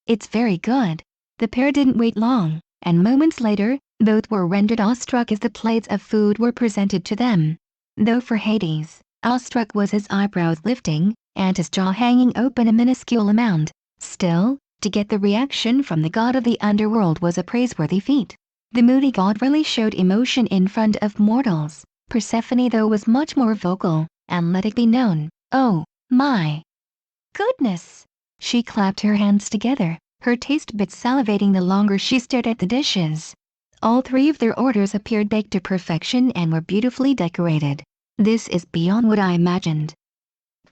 "It's very good." The pair didn't wait long, and moments later, both were rendered awestruck as the plates of food were presented to them. Though for Hades, awestruck was his eyebrows lifting, and his jaw hanging open a minuscule amount. Still, to get the reaction from the god of the underworld was a praiseworthy feat. The moody god really showed emotion in front of mortals. Persephone though was much more vocal, and let it be known. "Oh, my goodness!" She clapped her hands together, her taste buds salivating the longer she stared at the dishes. All three of their orders appeared baked to perfection and were beautifully decorated. "This is beyond what I imagined."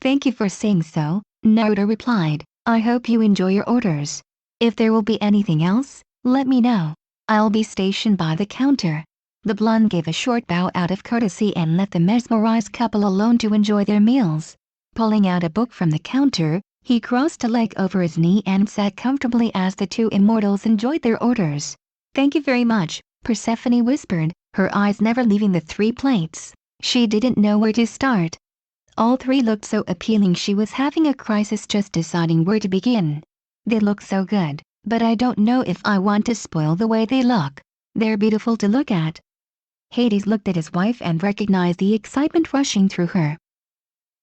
"Thank you for saying so," Naruto replied. "I hope you enjoy your orders. If there will be anything else, let me know. I'll be stationed by the counter." The blonde gave a short bow out of courtesy and left the mesmerized couple alone to enjoy their meals. Pulling out a book from the counter, he crossed a leg over his knee and sat comfortably as the two immortals enjoyed their orders. "Thank you very much," Persephone whispered, her eyes never leaving the 3 plates. She didn't know where to start. All 3 looked so appealing she was having a crisis just deciding where to begin. "They look so good, but I don't know if I want to spoil the way they look." They're beautiful to look at. Hades looked at his wife and recognized the excitement rushing through her.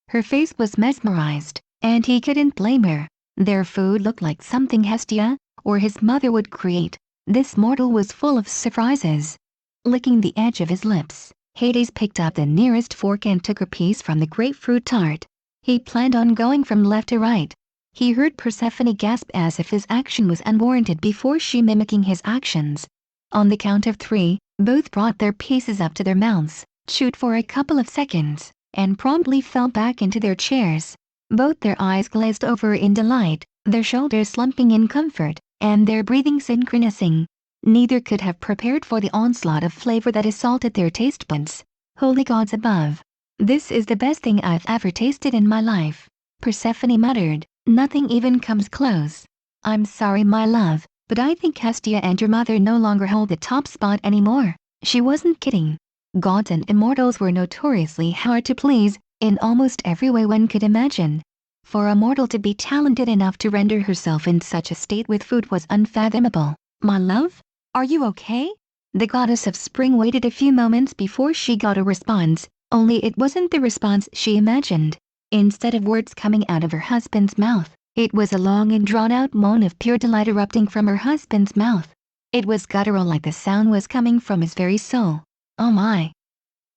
Her face was mesmerized, and he couldn't blame her. Their food looked like something Hestia, or his mother, would create. This mortal was full of surprises. Licking the edge of his lips, Hades picked up the nearest fork and took a piece from the grapefruit tart. He planned on going from left to right. He heard Persephone gasp as if his action was unwarranted before she mimicking his actions. On the count of 3, both brought their pieces up to their mouths, chewed for a couple of seconds, and promptly fell back into their chairs. Both their eyes glazed over in delight, their shoulders slumping in comfort, and their breathing synchronizing. Neither could have prepared for the onslaught of flavor that assaulted their taste buds. Holy gods above! This is the best thing I've ever tasted in my life, Persephone muttered. Nothing even comes close. I'm sorry, my love, but I think Hestia and your mother no longer hold the top spot anymore. She wasn't kidding. Gods and immortals were notoriously hard to please, in almost every way one could imagine. For a mortal to be talented enough to render herself in such a state with food was unfathomable. My love? Are you okay? The goddess of spring waited a few moments before she got a response, only it wasn't the response she imagined. Instead of words coming out of her husband's mouth, it was a long and drawn-out moan of pure delight erupting from her husband's mouth. It was guttural, like the sound was coming from his very soul. Oh my!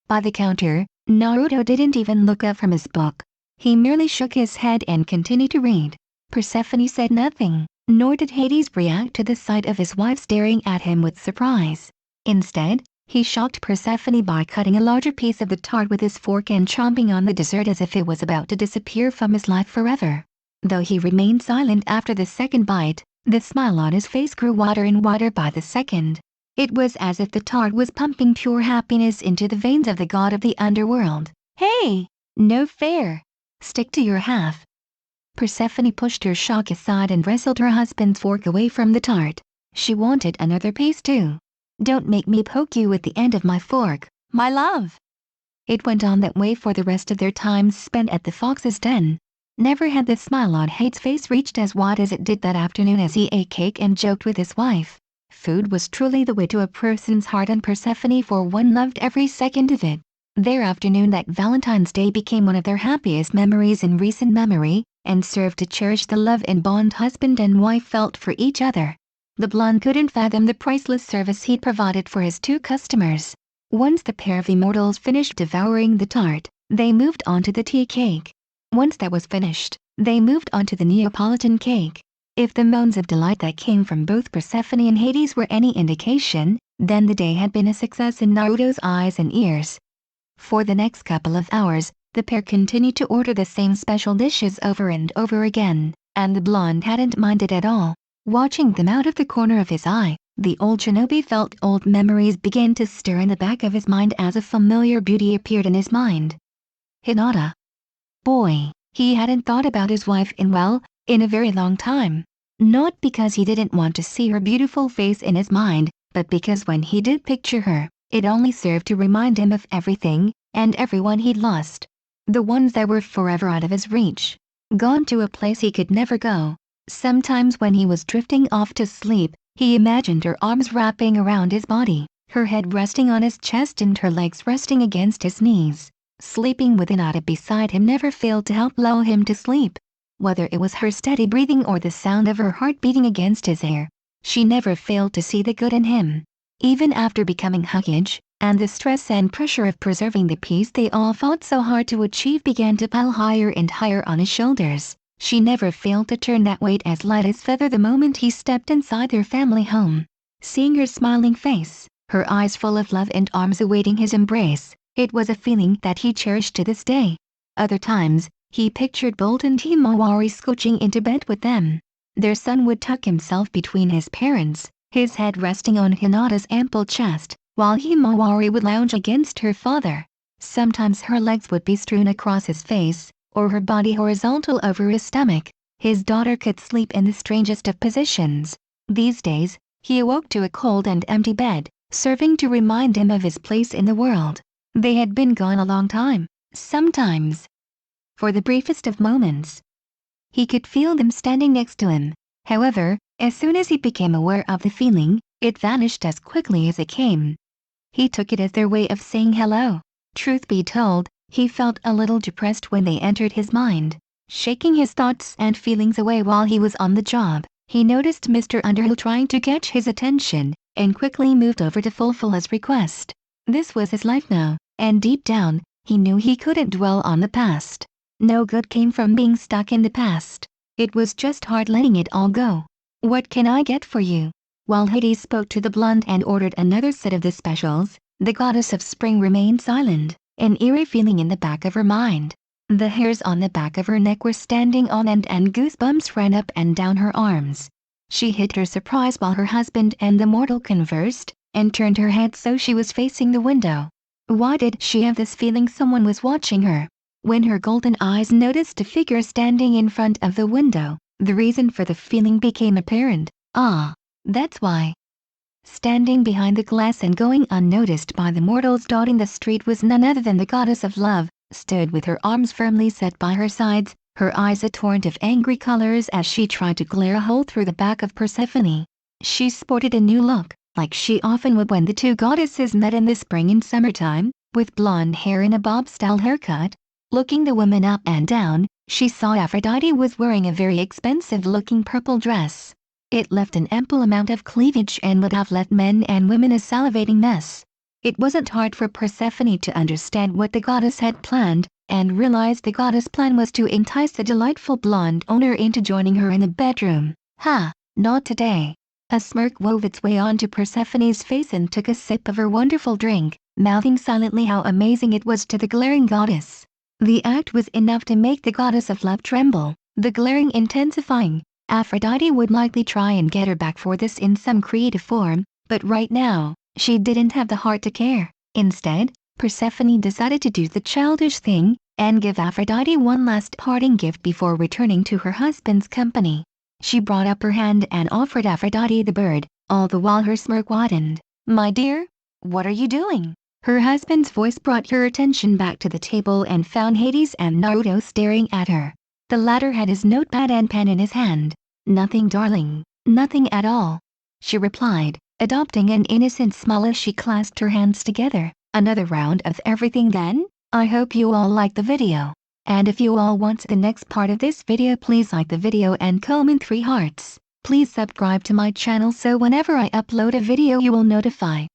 By the counter, Naruto didn't even look up from his book. He merely shook his head and continued to read. Persephone said nothing, nor did Hades react to the sight of his wife staring at him with surprise. Instead, he shocked Persephone by cutting a larger piece of the tart with his fork and chomping on the dessert as if it was about to disappear from his life forever. Though he remained silent after the second bite, the smile on his face grew wider and wider by the second. It was as if the tart was pumping pure happiness into the veins of the god of the underworld. Hey! No fair! Stick to your half. Persephone pushed her shock aside and wrestled her husband's fork away from the tart. She wanted another piece too. Don't make me poke you with the end of my fork, my love. It went on that way for the rest of their time spent at the fox's den. Never had the smile on Hades' face reached as wide as it did that afternoon as he ate cake and joked with his wife. Food was truly the way to a person's heart, and Persephone for one loved every second of it. Their afternoon that Valentine's Day became one of their happiest memories in recent memory, and served to cherish the love and bond husband and wife felt for each other. The blonde couldn't fathom the priceless service he'd provided for his two customers. Once the pair of immortals finished devouring the tart, they moved on to the tea cake. Once that was finished, they moved on to the Neapolitan cake. If the moans of delight that came from both Persephone and Hades were any indication, then the day had been a success in Naruto's eyes and ears. For the next couple of hours, the pair continued to order the same special dishes over and over again, and the blonde hadn't minded at all. Watching them out of the corner of his eye, the old shinobi felt old memories begin to stir in the back of his mind as a familiar beauty appeared in his mind. Hinata. Boy, he hadn't thought about his wife in a very long time. Not because he didn't want to see her beautiful face in his mind, but because when he did picture her, it only served to remind him of everything and everyone he'd lost. The ones that were forever out of his reach. Gone to a place he could never go. Sometimes when he was drifting off to sleep, he imagined her arms wrapping around his body, her head resting on his chest and her legs resting against his knees. Sleeping with Hinata beside him never failed to help lull him to sleep. Whether it was her steady breathing or the sound of her heart beating against his ear, she never failed to see the good in him. Even after becoming Hokage, and the stress and pressure of preserving the peace they all fought so hard to achieve began to pile higher and higher on his shoulders, she never failed to turn that weight as light as feather the moment he stepped inside their family home. Seeing her smiling face, her eyes full of love and arms awaiting his embrace, it was a feeling that he cherished to this day. Other times, he pictured Bolt and Himawari scooching into bed with them. Their son would tuck himself between his parents, his head resting on Hinata's ample chest, while Himawari would lounge against her father. Sometimes her legs would be strewn across his face, or her body horizontal over his stomach. His daughter could sleep in the strangest of positions. These days, he awoke to a cold and empty bed, serving to remind him of his place in the world. They had been gone a long time, sometimes for the briefest of moments. He could feel them standing next to him. However, as soon as he became aware of the feeling, It vanished as quickly as it came. He took it as their way of saying hello. Truth be told, he felt a little depressed when they entered his mind. Shaking his thoughts and feelings away while he was on the job, he noticed Mr. Underhill trying to catch his attention, and quickly moved over to fulfill his request. This was his life now, and deep down, he knew he couldn't dwell on the past. No good came from being stuck in the past. It was just hard letting it all go. "What can I get for you?" While Hades spoke to the blonde and ordered another set of the specials, the goddess of spring remained silent, an eerie feeling in the back of her mind. The hairs on the back of her neck were standing on end and goosebumps ran up and down her arms. She hid her surprise while her husband and the mortal conversed, and turned her head so she was facing the window. Why did she have this feeling someone was watching her? When her golden eyes noticed a figure standing in front of the window, the reason for the feeling became apparent. Ah, that's why. Standing behind the glass and going unnoticed by the mortals dotting the street was none other than the goddess of love, stood with her arms firmly set by her sides, her eyes a torrent of angry colors as she tried to glare a hole through the back of Persephone. She sported a new look, like she often would when the two goddesses met in the spring and summertime, with blonde hair and a bob-style haircut. Looking the woman up and down, she saw Aphrodite was wearing a very expensive-looking purple dress. It left an ample amount of cleavage and would have left men and women a salivating mess. It wasn't hard for Persephone to understand what the goddess had planned, and realized the goddess' plan was to entice the delightful blonde owner into joining her in the bedroom. Ha! Not today. A smirk wove its way onto Persephone's face and took a sip of her wonderful drink, mouthing silently how amazing it was to the glaring goddess. The act was enough to make the goddess of love tremble, the glaring intensifying. Aphrodite would likely try and get her back for this in some creative form, but right now, she didn't have the heart to care. Instead, Persephone decided to do the childish thing, and give Aphrodite one last parting gift before returning to her husband's company. She brought up her hand and offered Aphrodite the bird, all the while her smirk widened. "My dear, what are you doing?" Her husband's voice brought her attention back to the table and found Hades and Naruto staring at her. The latter had his notepad and pen in his hand. "Nothing, darling, nothing at all," she replied, adopting an innocent smile as she clasped her hands together. "Another round of everything then? I hope you all liked the video. And if you all want the next part of this video, please like the video and comment 3 hearts. Please subscribe to my channel so whenever I upload a video you will notify.